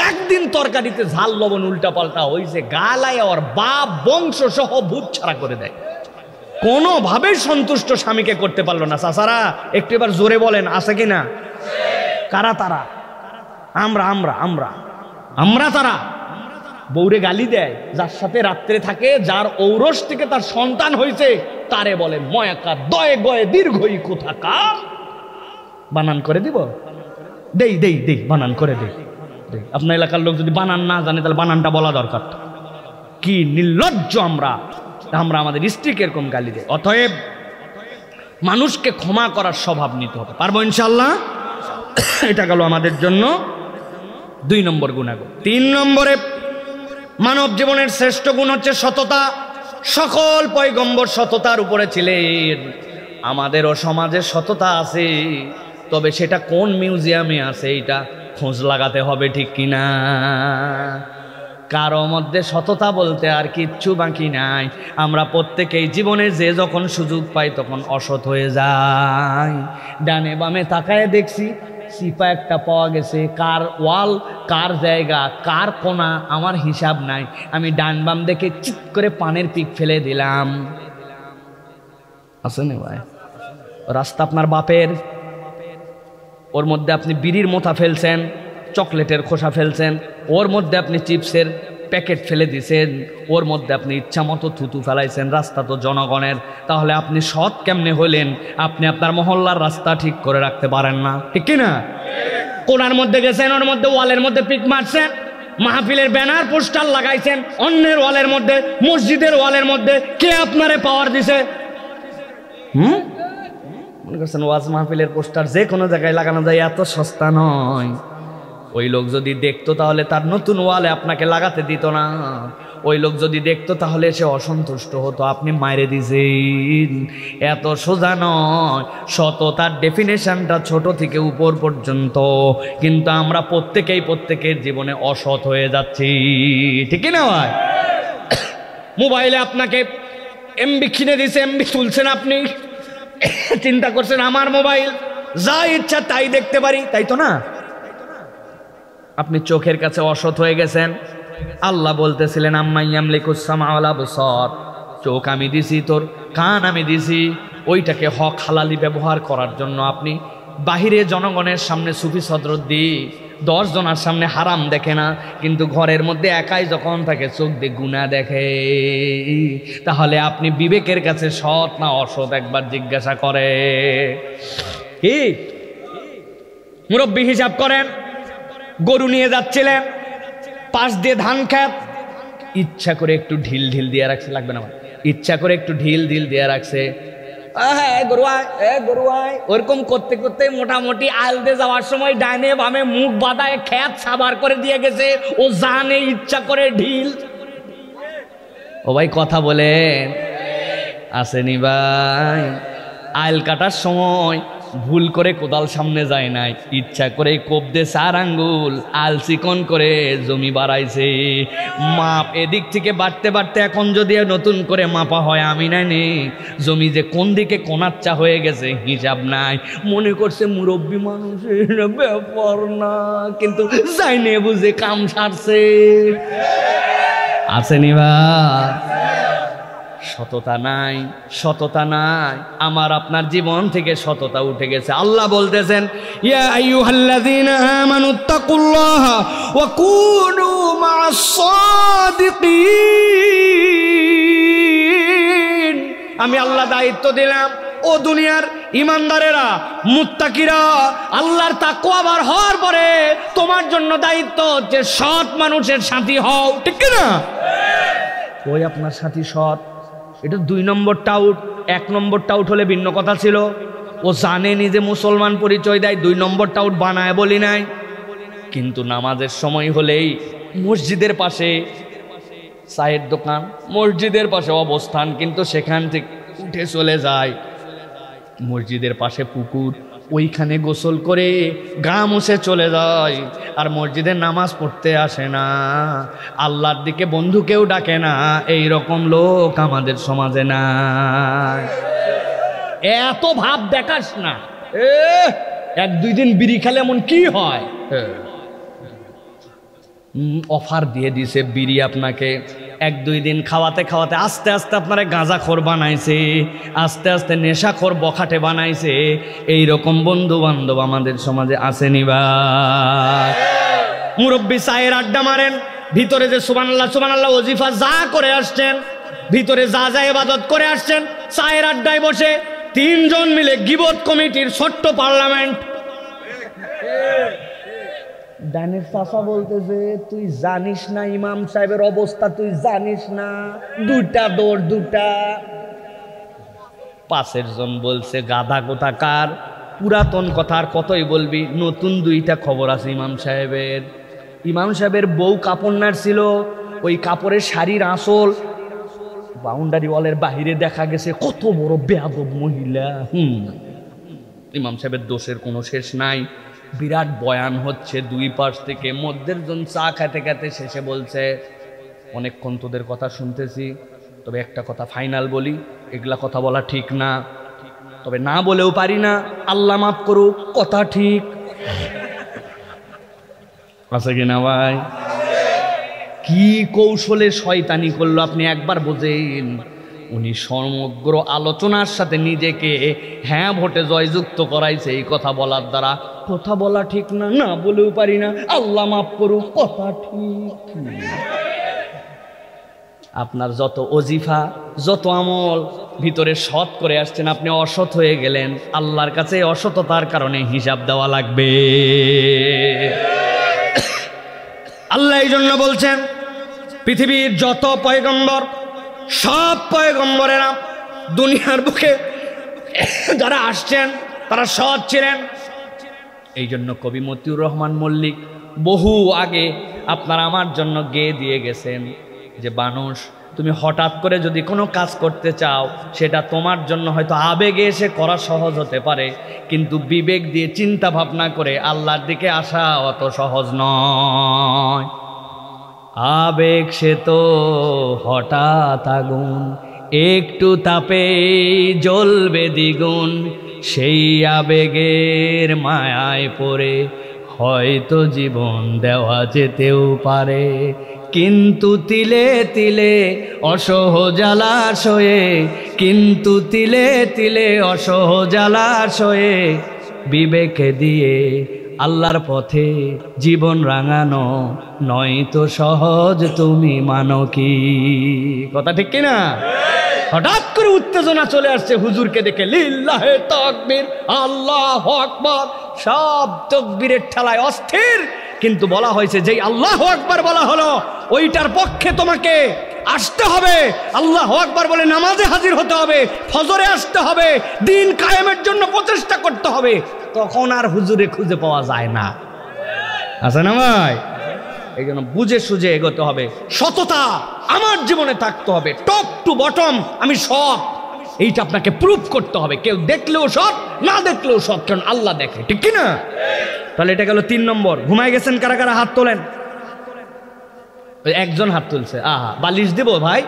একদিন তরকারিতে ঝাল লবণ উল্টা পাল্টা হয়েছে, গালায় আর বাপ বংশ সহ ভূত ছাড়া করে দেয়, কোনোভাবে সন্তুষ্ট স্বামীকে করতে পারলো না। চাচারা একটু এবার জোরে বলেন আছে কিনা? কারা তারা? আমরা আমরা আমরা আমরা তারা বউরে গালি দেয়, যার সাথে রাত্রে থাকে, যার ঔরস থেকে তার সন্তান হয়েছে, তারে বলে ময়াকার দয়ে গয়ে দীর্ঘই কোথাকার। বানান করে দিব? দেই দেই দেই বানান করে দেই। আপনার এলাকার লোক যদি বানান না জানে তাহলে বানানটা বলা দরকার। কি নির্লজ্জ আমরা, আমরা আমাদের স্ত্রীকে এরকম গালি দেয়। অতএব মানুষকে ক্ষমা করার স্বভাব নিতে হবে, পারবো ইনশাল্লাহ? এটা গেল আমাদের জন্য 2 নম্বর গুণাগুণ। 3 নম্বরে মানব জীবনের শ্রেষ্ঠ গুণ হচ্ছে সততা। সকল পয়গম্বর সততার উপরে ছিলেন। আমাদেরও সমাজে সততা আছে, তবে সেটা কোন মিউজিয়ামে আছে এটা খোঁজ লাগাতে হবে, ঠিক কিনা? কারো মধ্যে সততা বলতে আর কিচ্ছু বাকি নাই। আমরা প্রত্যেকেই জীবনে যে যখন সুযোগ পাই তখন অসৎ হয়ে যাই। ডানে বামে তাকায় দেখছি সিপা একটা পাওয়া গেছে, কার ওয়াল, কার জায়গা, কার কোনা আমার হিসাব নাই, আমি ডান বাম দেখে চিৎ করে পানের পিক ফেলে দিলাম। আছে না ভাই? রাস্তা আপনার বাপের, ওর মধ্যে আপনি বিড়ির মোথা ফেলছেন, চকলেটের খোসা ফেলছেন, ওর মধ্যে আপনি চিপসের প্যাকেট ফেলে দিয়েছেন, ওর মধ্যে আপনি ইচ্ছা মতো থুতু ফেলাইছেন। রাস্তা তো জনগণের, তাহলে আপনি সৎ কেমনে হইলেন? আপনি আপনার মহল্লার রাস্তা ঠিক করে রাখতে পারেন না, ঠিক কিনা? কোনার মধ্যে গেছেন, ওর মধ্যে ওয়ালের মধ্যে পিক মারছেন, মাহফিলের ব্যানার পোস্টার লাগাইছেন অন্যের ওয়ালের মধ্যে, মসজিদের ওয়ালের মধ্যে। কে আপনারে পাওয়ার দিছে? মনে করছেন ওয়াজ মাহফিলের পোস্টার যে কোনো জায়গায় লাগানো যায়, এত সস্তা নয়। ওই লোক যদি দেখতো তাহলে তার নতুন ওয়ালে আপনাকে লাগাতে দিত না। ওই লোক যদি দেখতো তাহলে সে অসন্তুষ্ট হতো, আপনি মাইরে দিয়েছেন। এত সোজা নয়। সততার ডেফিনেশনটা ছোট থেকে উপর পর্যন্ত, কিন্তু আমরা প্রত্যেকের জীবনে অসৎ হয়ে যাচ্ছি, ঠিক না ভাই? মোবাইলে আপনাকে এমবি কিনে দিছে, এমবি তুলছেন আপনি, চিন্তা করছেন আমার মোবাইল, যা ইচ্ছা তাই দেখতে পারি, তাই তো না? আপনি চোখের কাছে অসৎ হয়ে গেছেন। আল্লাহ বলতেছিলেন আম্মা ইয়ামলিকুস সামা ওয়াল আবসার, চোখ আমি দিছি, তোর কান আমি দিছি, ওইটাকে হক হালালি ব্যবহার করার জন্য আপনি বাহিরে জনগণের সামনে সুফি সদরত দিই 10 জনের সামনে হারাম দেখে না, কিন্তু ঘরের মধ্যে একাই যখন থাকে চোখ দিয়ে গুনাহ দেখে। তাহলে আপনি বিবেকের কাছে সৎ না অসৎ একবার জিজ্ঞাসা করে। কি মুরব্বী হিসাব করেন, গরু নিয়ে যাচ্ছিলেন, পাশ দিয়ে ধান খেত, ইচ্ছা করে একটু ঢিল ঢিল দিয়ে রাখছে, লাগবে না, ইচ্ছা করে একটু ঢিল ঢিল দিয়ে রাখছে, ওরকম করতে করতে মোটামুটি আলদে যাওয়ার সময় ডাইনে বামে মুখ বাঁধায় খেত সাবার করে দিয়ে গেছে, ও জানে ইচ্ছা করে ঢিল। ও ভাই কথা বলেন, আসেনি ভাই? আইল কাটার সময় ভুল করে কোদাল সামনে যায় নাই, ইচ্ছা করে কোপ দিয়ে 4 আঙ্গুল আল চিকন করে জমি বাড়াইছে। মাপ এদিক থেকে বাড়তে বাড়তে এখন যদি নতুন করে মাপা হয়, আমি নাই জমি যে কোন দিকে কোনাচ্চা হয়ে গেছে হিসাব নাই। মনে করছে মুরব্বী মানুষের ব্যাপার না, কিন্তু যাইনে বুঝে কাম সারছে। আসেনি ভাই? সততা নাই, সততা নাই, আমার আপনার জীবন থেকে সততা উঠে গেছে। আল্লাহ বলতেছেন ইয়া আইয়ুহাল্লাযীনা আমানুত্তাকুল্লাহা ওয়া কুনু মা'আস সাদিকিন। আমি আল্লাহ দায়িত্ব দিলাম, ও দুনিয়ার ইমানদারেরা, মুত্তাকিরা, আল্লাহর তাকওয়াবার হওয়ার পরে তোমার জন্য দায়িত্ব যে সৎ মানুষের সাথী হও, ঠিক না? ওই আপনার সাথী সৎ, এটা 2 নম্বরটা আউট। 1 নম্বরটা আউট হলে ভিন্ন কথা ছিল, ও জানে নিজে মুসলমান পরিচয় দেয়, 2 নম্বরটা আউট বানায় বলি নাই। কিন্তু নামাজের সময় হলেই মসজিদের পাশে চায়ের দোকান, মসজিদের পাশে অবস্থান, কিন্তু সেখান থেকে উঠে চলে যায় মসজিদের পাশে পুকুর, ওইখানে গোসল করে গা মুছে চলে যায়, আর মসজিদের নামাজ পড়তে আসে না, আল্লাহর দিকে বন্ধুকেও ডাকে না। এই রকম লোক আমাদের সমাজে না। এত ভাব দেখাস না, 1-2 দিন বিড়ি খেলে এমন কি হয়? অফার দিয়ে দিছে বিড়ি আপনাকে, 1-2 দিন খাওয়াতে খাওয়াতে আস্তে আস্তে আপনারা গাঁজাখোর বানাইছে, আস্তে আস্তে নেশাখোর বখাটে বানাইছে। এই রকম বন্ধু বান্ধব আমাদের সমাজে আসেনি ভাই? মুরব্বী চায়ের আড্ডা মারেন, ভিতরে যে সুবহানাল্লাহ সুবহানাল্লাহ ওজিফা যা করে আসছেন, ভিতরে যা যা ইবাদত করে আসছেন, চায়ের আড্ডায় বসে 3 জন মিলে গীবত কমিটির ছোট্ট পার্লামেন্ট। ডানের চাচা বলতেছে তুই জানিস না ইমাম সাহেবের অবস্থা, তুই জানিস না, 2টা দৌড় 2টা। পাশের জন বলছে গাধা কোথাকার, পুরাতন কথা আর কতই বলবি, নতুন 2টা খবর আছে ইমাম সাহেবের। ইমাম সাহেবের বউ কাপড় নাড়ছিল, ওই কাপড়ের শাড়ির আঁচল বাউন্ডারি ওয়ালের বাহিরে দেখা গেছে। কত বড় বেয়াদব মহিলা। ইমাম সাহেবের দোষের কোনো শেষ নাই। বিরাট বয়ান হচ্ছে 2 পাশ থেকে, মধ্যের জন চা খেতে খেতে শেষে বলছে অনেকক্ষণ তোদের কথা শুনতেছি, তবে একটা কথা ফাইনাল বলি, এগুলা কথা বলা ঠিক না, তবে না বলেও পারি না, আল্লাহ মাফ করুক, কথা ঠিক আছে কিনা ভাই? কি কৌশলে শয়তানি করলো আপনি একবার বোঝেন। উনি সমগ্র আলোচনার সাথে নিজেকে হ্যাঁ ভোটে জয়যুক্ত করাইছে এই কথা বলার দ্বারা। কথা বলা ঠিক না, না বলেও পারি না, আল্লাহ মাফ করুক, কথা ঠিক। আপনার যত ওজিফা, যত আমল ভিতরে সৎ করে আসছেন, আপনি অসৎ হয়ে গেলেন, আল্লাহর কাছে অসততার কারণে হিসাব দেওয়া লাগবে। আল্লাহ এই জন্য বলছেন পৃথিবীর যত পয়গম্বর, সব পয়গম্বরেরা দুনিয়ার বুকে যারা আসছেন তারা সৎ ছিলেন। এই জন্য কবি মতিউর রহমান মল্লিক বহু আগে আপনার আমার জন্য গেয়ে দিয়ে গেছেন যে মানুষ, তুমি হঠাৎ করে যদি কোনো কাজ করতে চাও, সেটা তোমার জন্য হয়তো আবেগে এসে করা সহজ হতে পারে, কিন্তু বিবেক দিয়ে চিন্তা ভাবনা করে আল্লাহর দিকে আসা অত সহজ নয়। আবেগ সে তো হঠাৎ আগুন, একটু তাপে জ্বলবে দ্বিগুণ, সেই আবেগের মায়ায় পড়ে হয়তো জীবন দেওয়া যেতেও পারে। কিন্তু তিলে তিলে অসহজালাশয়ে, কিন্তু তিলে তিলে অসহজালাশয়ে বিবেকে দিয়ে আল্লাহর পথে জীবন রাঙানো নয় তো সহজ, তুমি মানো কি? কথা ঠিক কিনা? হঠাৎ করে উত্তেজনা চলে আসছে হুজুরকে দেখে, লিল্লাহে তাকবীর, আল্লাহু আকবার, সব তাকবীরের ঠেলায় অস্থির। কিন্তু বলা হয়েছে যেই আল্লাহু আকবার বলা হলো ওইটার পক্ষে তোমাকে আসতে হবে। আল্লাহু আকবার বলে নামাজে হাজির হতে হবে, ফজরে আসতে হবে, দিন কায়েমের জন্য প্রচেষ্টা করতে হবে। তখন আর হুজুরে খুঁজে পাওয়া যায় না, আছে না ভাই? এই জন্য বুঝে সুঝে এগোতে হবে। সততা আমার জীবনে থাকতে হবে, টপ টু বটম আমি সৎ, এইটা আপনাকে প্রুফ করতে হবে। কেউ দেখলেও সৎ, না দেখলেও সৎ, কারণ আল্লাহ দেখে, ঠিক কিনা? তাহলে এটা গেল 3 নম্বর। ঘুমাই গেছেন কারা কারা? হাত তোলেন। একজন হাত তুলছে। আহা, বালিশ দিব ভাই?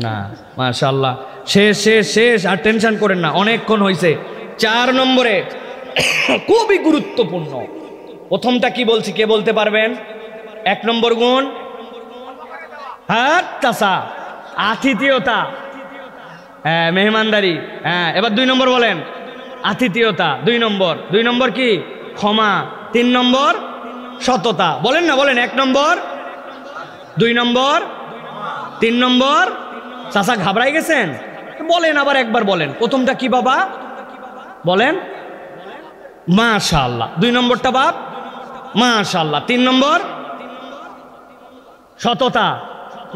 না, মাশাআল্লাহ, শেষ শেষ শেষ, আর টেনশন করেন না, অনেকক্ষণ হয়েছে। 4 নম্বরে খুবই গুরুত্বপূর্ণ। প্রথমটা কি বলছি, কে বলতে পারবেন? 1 নম্বর গুণ হাত তাসা, আতিথেয়তা, হ্যাঁ, মেহমানদারি। হ্যাঁ, এবার 2 নম্বর বলেন। আতিথেয়তা 2 নম্বর। 2 নম্বর কি? ক্ষমা। 3 নম্বর সততা। বলেন না, বলেন। 1 নম্বর, 2 নম্বর, 3 নম্বর। চাচা ঘাবড়াই গেছেন? বলেন, আবার একবার বলেন। প্রথমটা কি বাবা? বলেন। মাশাআল্লাহ। 2 নম্বরটা বাপ? মাশাআল্লাহ। 3 নম্বর সততা।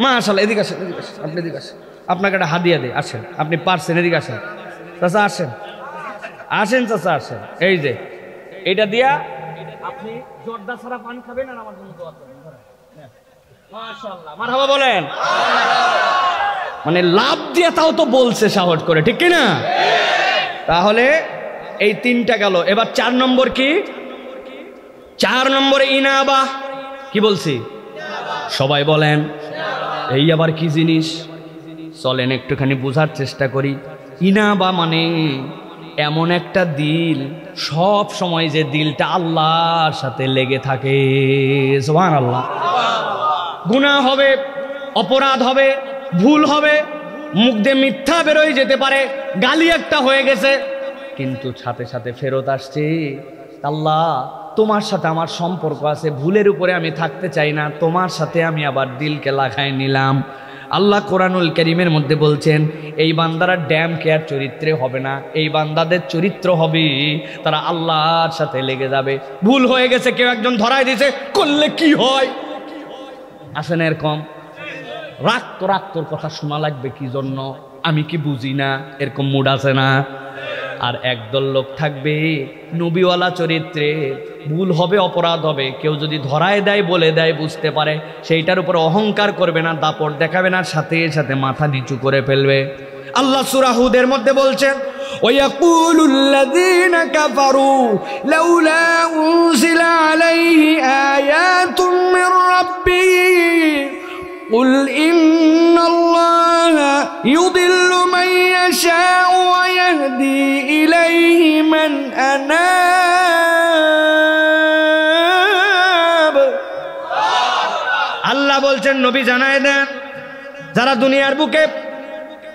মাশাআল্লাহ। এদিকে আসেন, এদিকে আসেন, আপনি এদিকে আসেন, আপনাকে একটা হাদিয়া দেয়, আসেন, আপনি পারছেন, এদিকে আসেন চাচা, আসেন আসেন চাচা, আসেন। এই যে এটা দিয়া আপনি জর্দা ছাড়া পান খাবেন আর আমার জন্য দোয়া করবেন। মাশাআল্লাহ, মারহাবা বলেন। মানে লাভ দিয়ে তাও তো বলছে সাহস করে, ঠিক কি না? তাহলে এই 3টা গেল। এবার 4 নম্বর কি? 4 নম্বরে ইনাবা। কি বলছি? সবাই বলেন। এই আবার কি জিনিস? চলেন একটুখানি বোঝার চেষ্টা করি। ইনাবা মানে এমন একটা দিল, সব সময় যে দিলটা আল্লাহর সাথে লেগে থাকে। সুবহানাল্লাহ। গুনাহ হবে, অপরাধ হবে, ভুল হবে, মুখ দিয়ে মিথ্যা বেরোয় যেতে পারে, গালি একটা হয়ে গেছে, কিন্তু সাথে সাথে ফেরত আসছে, আল্লাহ তোমার সাথে আমার সম্পর্ক আছে, ভুলের উপরে আমি থাকতে চাই না, তোমার সাথে আমি আবার দিলকে লাগাই নিলাম। আল্লাহ কোরআনুল কারীমের মধ্যে বলছেন এই বান্দারা ড্যাম কেয়ার চরিত্রে হবে না, এই বান্দাদের চরিত্র হবে তারা আল্লাহর সাথে লেগে যাবে। ভুল হয়ে গেছে, কেউ একজন ধরায় দিয়েছে, করলে কি হয়? আসেন এরকম রাগ তোর কথা শোনা লাগবে কি জন্য, আমি কি বুঝি না, এরকম মুড আছে না? আর একদল লোক থাকবে নবীওয়ালা চরিত্রে, ভুল হবে, অপরাধ হবে, কেউ যদি ধরায় দেয়, বলে দেয়, বুঝতে পারে, সেইটার উপর অহংকার করবে না, দাপট দেখাবে না, সাথে সাথে মাথা নিচু করে ফেলবে। আল্লাহ সূরা হুদের মধ্যে বলছেন ওয়ায়াকুলুল্লাযীনা কাফারু লাউলা উনজিলা আলাইহি আয়াতুম মির রাব্বিহি কুল ইন্নাল্লাহা ইউদিল্লু মান ইয়াশাউ ওয়া ইয়াহদি ইলাইহি মান আনাব। আল্লাহ বলছেন নবী জানায় দেন, যারা দুনিয়ার বুকে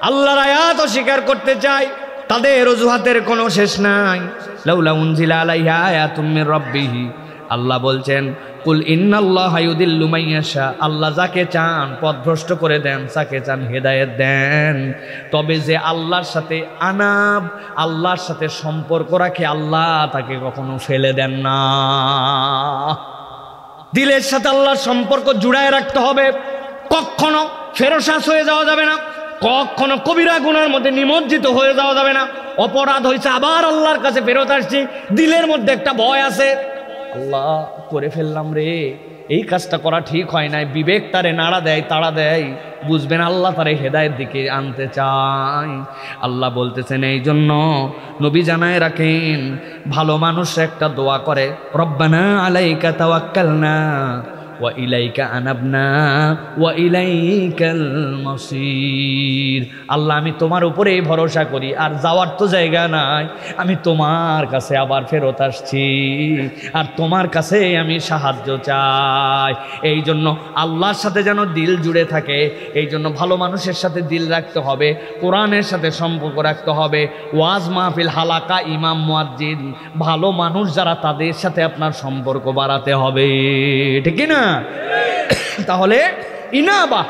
আল্লাহর আয়াত অস্বীকার করতে চায় তাদের অজুহাতের কোনো শেষ নাই। লাউলা উনজিলা আলাইহি আয়াতুম মির রাব্বিহি, আল্লাহ বলছেন কুল ইন্নাল্লাহা ইউদিল্লু মান ইয়াশা, আল্লাহ যাকে চান পথভ্রষ্ট করে দেন, যাকে চান হেদায়েত দেন। তবে যে আল্লাহর সাথে আনাব, আল্লাহর সাথে সম্পর্ক রাখে, আল্লাহ তাকে কখনো ফেলে দেন না। দিলের সাথে আল্লাহর সম্পর্ক জুড়ায় রাখতে হবে, কখনো ফেরসাস হয়ে যাওয়া যাবে না, কখনো কবিরা গুনার মধ্যে নিমজ্জিত হয়ে যাওয়া যাবে না। অপরাধ হয়েছে, আবার আল্লাহর কাছে ফেরত আসছি, দিলের মধ্যে একটা ভয় আছে, আল্লাহ করে ফেললাম রে, এই কাজটা করা ঠিক হয় নাই, বিবেক তারে নাড়া দেয়, তাড়া দেয়, বুঝবেন আল্লাহ তারে হেদায়ের দিকে আনতে চায়। আল্লাহ বলতেছেন এই জন্য নবী জানায় রাখেন, ভালো মানুষ একটা দোয়া করে, রব্বানা আলাইকা তাওয়াক্কালনা ওয়া ইলাইকা আনাবনা ওয়া ইলাইকাল মাসির। আল্লাহ আমি তোমার উপরেই ভরসা করি, আর যাওয়ার তো জায়গা নাই, আমি তোমার কাছে আবার ফেরত আসছি, আর তোমার কাছে আমি সাহায্য চাই। এই জন্য আল্লাহর সাথে যেন দিল জুড়ে থাকে, এই জন্য ভালো মানুষের সাথে দিল রাখতে হবে, কোরআনের সাথে সম্পর্ক রাখতে হবে, ওয়াজ মাহফিল হালাকা ইমাম মুয়াজ্জিন ভালো মানুষ যারা তাদের সাথে আপনার সম্পর্ক বাড়াতে হবে, ঠিক না? তাহলে ইনাবা,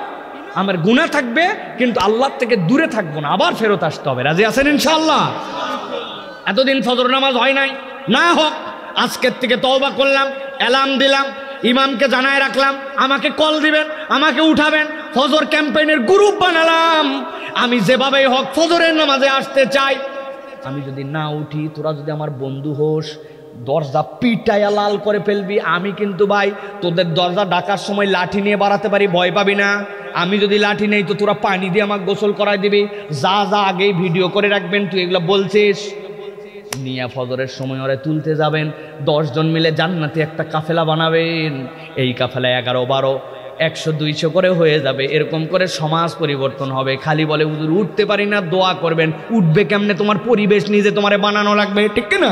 আমার গুনাহ থাকবে কিন্তু আল্লাহর থেকে দূরে থাকবো না, আবার ফেরত আসতে হবে। রাজি আছেন ইনশাআল্লাহ? এতদিন ফজর নামাজ হয় নাই, না হোক, আজকের থেকে তওবা করলাম, অ্যালার্ম দিলাম, ইমামকে জানায় রাখলাম, আমাকে কল দিবেন, আমাকে উঠাবেন, ফজর ক্যাম্পেইনের গ্রুপ বানালাম, আমি যেভাবেই হোক ফজরের নামাজে আসতে চাই। আমি যদি না উঠি, তোরা যদি আমার বন্ধু হোস, দরজা পিটাইয়া লাল করে ফেলবি। আমি কিন্তু ভাই তোদের দরজা ডাকার সময় লাঠি নিয়ে বাড়াতে পারি, ভয় পাবি না। আমি যদি লাঠি নেই তো তোরা পানি দিয়ে আমাকে গোসল করাই দিবি, যা যা আগেই ভিডিও করে রাখবেন, তুই এগুলো বলছিস নিয়ে ফজরের সময় ওরে তুলতে যাবেন, 10 জন মিলে জান্নাতে একটা কাফেলা বানাবেন, এই কাফেলা 11, 12, 100, 200 করে হয়ে যাবে। এরকম করে সমাজ পরিবর্তন হবে। খালি বলে হুজুর উঠতে পারি না, দোয়া করবেন, উঠবে কেমনে? তোমার পরিবেশ নিজে তোমারে বানানো লাগবে, ঠিক না?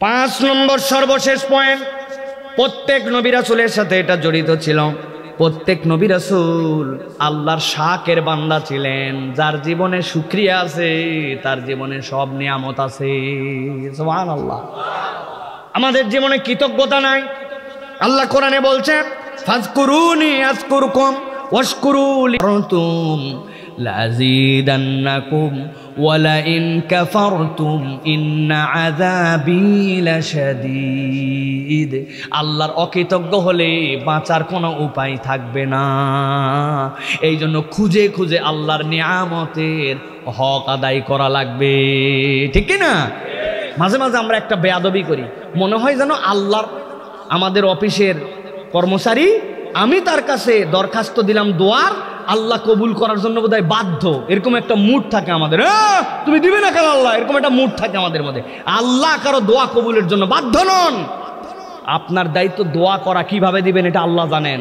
5 নম্বর সর্বশেষ পয়েন্ট, প্রত্যেক নবী রাসূলের সাথে এটা জড়িত ছিল। প্রত্যেক নবী রাসূল আল্লাহর শাকের বান্দা ছিলেন, যার জীবনে শুকরিয়া আছে তার জীবনে সব নিয়ামত আছে। সুবহানাল্লাহ। আমাদের জীবনে কৃতজ্ঞতা নাই। আল্লাহ কোরআনে বলছেন, ফাজকুরুনি আযকুরকুম ওয়াশকুরু লি লাযীদান্নাকুম ওয়ালা ইন কাফারতুম ইন্না আযাবী লাশাদীদ। আল্লাহর অকৃতজ্ঞ হলে বাঁচার কোনো উপায় থাকবে না। এই জন্য খুঁজে খুঁজে আল্লাহর নিয়ামতের হক আদায় করা লাগবে, ঠিক না? মাঝে মাঝে আমরা একটা বেয়াদবি করি, মনে হয় যেন আল্লাহর আমাদের অফিসের কর্মচারী, আমি তার কাছে দরখাস্ত দিলাম দোয়ার, আল্লাহ কবুল করার জন্য বোধহয় বাধ্য, এরকম একটা মুড থাকে আমাদের। তুমি দিবে না কেন আল্লাহ, এরকম একটা মুড থাকে আমাদের মধ্যে। আল্লাহ কারো দোয়া কবুলের জন্য বাধ্য নন। আপনার দায়িত্ব দোয়া করা, কিভাবে দিবেন এটা আল্লাহ জানেন,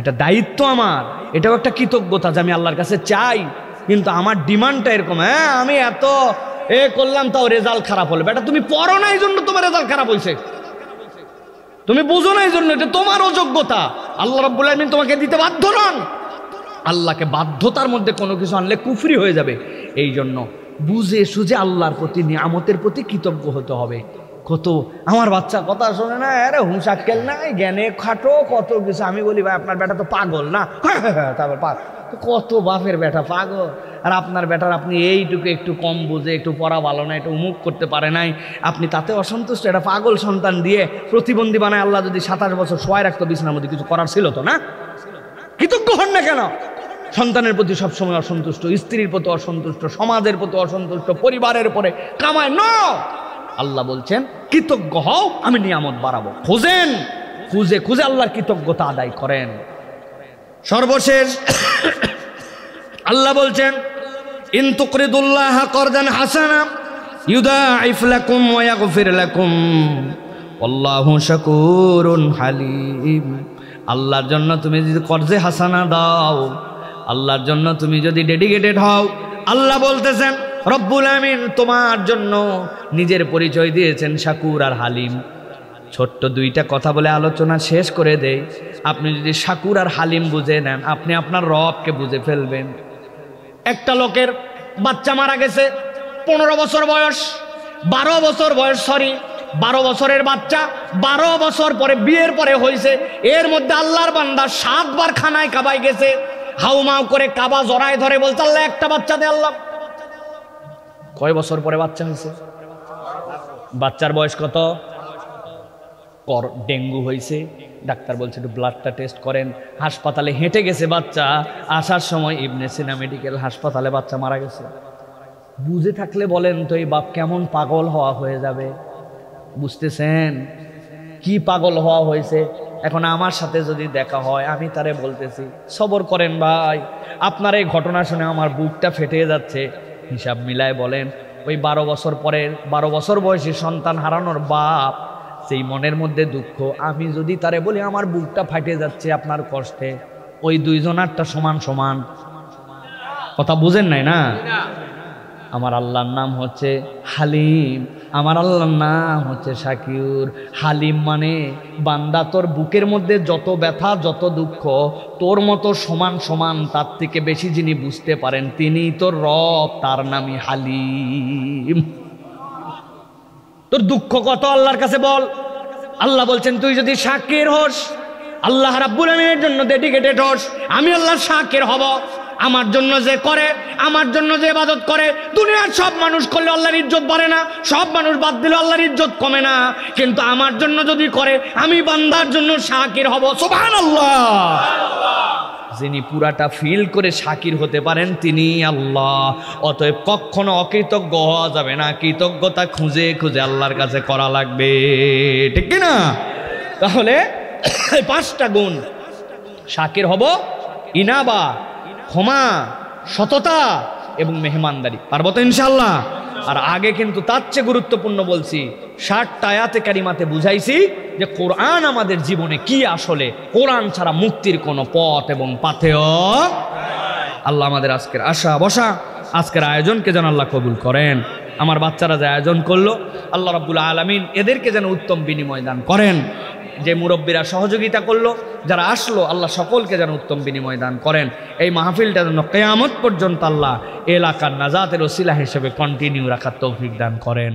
এটা দায়িত্ব আমার। এটাও একটা কৃতজ্ঞতা যে আমি আল্লাহর কাছে চাই, কিন্তু আমার ডিমান্ডটা এরকম, আমি এত করলাম তাও রেজাল্ট খারাপ হলো। বেটা তুমি পড়ো না এই জন্য তোমার রেজাল্ট খারাপ হয়েছে, তুমি বুঝো না এই জন্য, এটা তোমার অযোগ্যতা। আল্লাহ রাব্বুল আলামিন তোমাকে দিতে বাধ্য নন। আল্লাহকে বাধ্যতার মধ্যে কোনো কিছু আনলে কুফরি হয়ে যাবে। এই জন্য বুঝে সুঝে আল্লাহর প্রতি, নিয়ামতের প্রতি কৃতজ্ঞ হতে হবে। কত আমার বাচ্চা কথা শোনে না, আরে হুঁশাক্কেল নাই, জ্ঞানে খাটো, কত কিছু। আমি বলি ভাই আপনার বেটা তো পাগল না, তারপর কত বাপের বেটা পাগল, আর আপনার বেটার আপনি এইটুকু একটু কম বুঝে, একটু পড়া ভালো না, একটু মুখ করতে পারে নাই, আপনি তাতে অসন্তুষ্ট। এটা পাগল সন্তান দিয়ে প্রতিবন্ধী বানায় আল্লাহ যদি 27 বছর শোয়ায় রাখতো বিছানার মধ্যে, কিছু করার ছিল তো না? কৃতজ্ঞ হন না কেন? সন্তানের প্রতি সবসময় অসন্তুষ্ট, স্ত্রীর প্রতি অসন্তুষ্ট, সমাজের প্রতি অসন্তুষ্ট, পরিবারের পরে কামায় ন। আল্লাহ বলছেন কৃতজ্ঞ হও, আমি নিয়ামত বাড়াবো। খুঁজেন, খুঁজে খুঁজে আল্লাহর কৃতজ্ঞতা আদায় করেন। সর্বশেষ আল্লাহ বলছেন, ইন তুকরিদুল্লাহ করদান হাসানা ইউদাইফ লাকুম ওয়া ইয়াগফির লাকুম আল্লাহু শাকুরুন হালিম। আল্লাহর জন্য তুমি যদি কর্জে হাসানা দাও, আল্লাহর জন্য তুমি যদি ডেডিকেটেড হও, আল্লাহ বলতেছেন রব্বুল আমিন তোমার জন্য নিজের পরিচয় দিয়েছেন শাকুর আর হালিম। ছোট্ট 2টা কথা বলে আলোচনা শেষ করে দেই। আপনি যদি শাকুর আর হালিম বুঝে নেন, আপনি আপনার রবকে বুঝে ফেলবেন। একটা লোকের বাচ্চা মারা গেছে, 15 বছর বয়স, 12 বছর বয়স, 12 বছরের বাচ্চা, 12 বছর পরে বিয়ের পরে হয়েছে। এর মধ্যে আল্লাহর বান্দা 7 বার খানায় কাবায় গেছে, হাউমাউ করে কাবা জড়ায় ধরে বলছে আল্লাহ একটা বাচ্চা দে আল্লাহ। কয় বছর পরে বাচ্চা হয়েছে? বাচ্চার বয়স কত? ডেঙ্গু হয়েছে, ডাক্তার বলছে একটু ব্লাডটা টেস্ট করেন। হাসপাতালে হেঁটে গেছে বাচ্চা, আসার সময় ইবনে সিনা মেডিকেল হাসপাতালে বাচ্চা মারা গেছে। বুঝে থাকলে বলেন তো এই বাপ কেমন পাগল হওয়া হয়ে যাবে? বুঝতেছেন কি পাগল হওয়া হয়েছে? এখন আমার সাথে যদি দেখা হয়, আমি তারে বলতেছি সবর করেন ভাই, আপনার এই ঘটনা শুনে আমার বুকটা ফেটে যাচ্ছে। হিসাব মিলায় বলেন, ওই 12 বছর পরে 12 বছর বয়সী সন্তান হারানোর বাপ সেই মনের মধ্যে দুঃখ, আমি যদি তারে বলি আমার বুকটা ফাটে যাচ্ছে আপনার কষ্টে, ওই দুইজনারটা সমান সমান। কথা বুঝেন নাই না? আমার আল্লাহর নাম হচ্ছে হালিম, আমার আল্লাহর নাম হচ্ছে শাকির। হালিম মানে বান্দা তোর বুকের মধ্যে যত ব্যথা যত দুঃখ তোর মতো সমান সমান তার থেকে বেশি যিনি বুঝতে পারেন তিনি তোর রব, তার নামই হালিম। তোর দুঃখ কত আল্লাহর কাছে বল। আল্লাহ বলছেন তুই যদি শাকির হোস, আল্লাহ রাব্বুল আলামিনের জন্য ডেডিকেটেড হোস, আমি আল্লাহ শাকির হব। আমার জন্য যে করে, আমার জন্য যে ইবাদত করে, দুনিয়ার সব মানুষ করলে আল্লাহর ইজ্জত বাড়ে না, সব মানুষ বাদ দিলে আল্লাহর ইজ্জত কমে না, কিন্তু আমার জন্য যদি করে আমি বান্দার জন্য শাকির হব। সুবহানাল্লাহ। যিনি পুরাটা ফিল করে শাকির হতে পারেন তিনি আল্লাহ। অতএব কখনো অকৃতজ্ঞ হওয়া যাবে না, কৃতজ্ঞতা খুঁজে খুঁজে আল্লাহর কাছে করা লাগবে, ঠিক কি না? তাহলে পাঁচটা গুণ শাকির হব, ইনাবা, ক্ষমা, সততা এবং মেহমানদারি। পারবো তো ইনশাআল্লাহ? আর আগে কিন্তু তার চেয়ে গুরুত্বপূর্ণ বলছি, 60টা আয়াতে কারিমাতে বুঝাইছি যে কোরআন আমাদের জীবনে কি, আসলে কোরআন ছাড়া মুক্তির কোনো পথ এবং পাথেয়। আল্লাহ আমাদের আজকের আশা বসা, আজকের আয়োজনকে যেন আল্লাহ কবুল করেন। আমার বাচ্চারা যে আয়োজন করলো আল্লাহ রাব্বুল আলামিন এদেরকে যেন উত্তম বিনিময় দান করেন। যে মুরব্বীরা সহযোগিতা করলো, যারা আসলো, আল্লাহ সকলকে যেন উত্তম বিনিময় দান করেন। এই মাহফিলটা যেন কিয়ামত পর্যন্ত আল্লাহ এলাকার নাজাতের ওসিলা হিসেবে কন্টিনিউ রাখার তৌফিক দান করেন।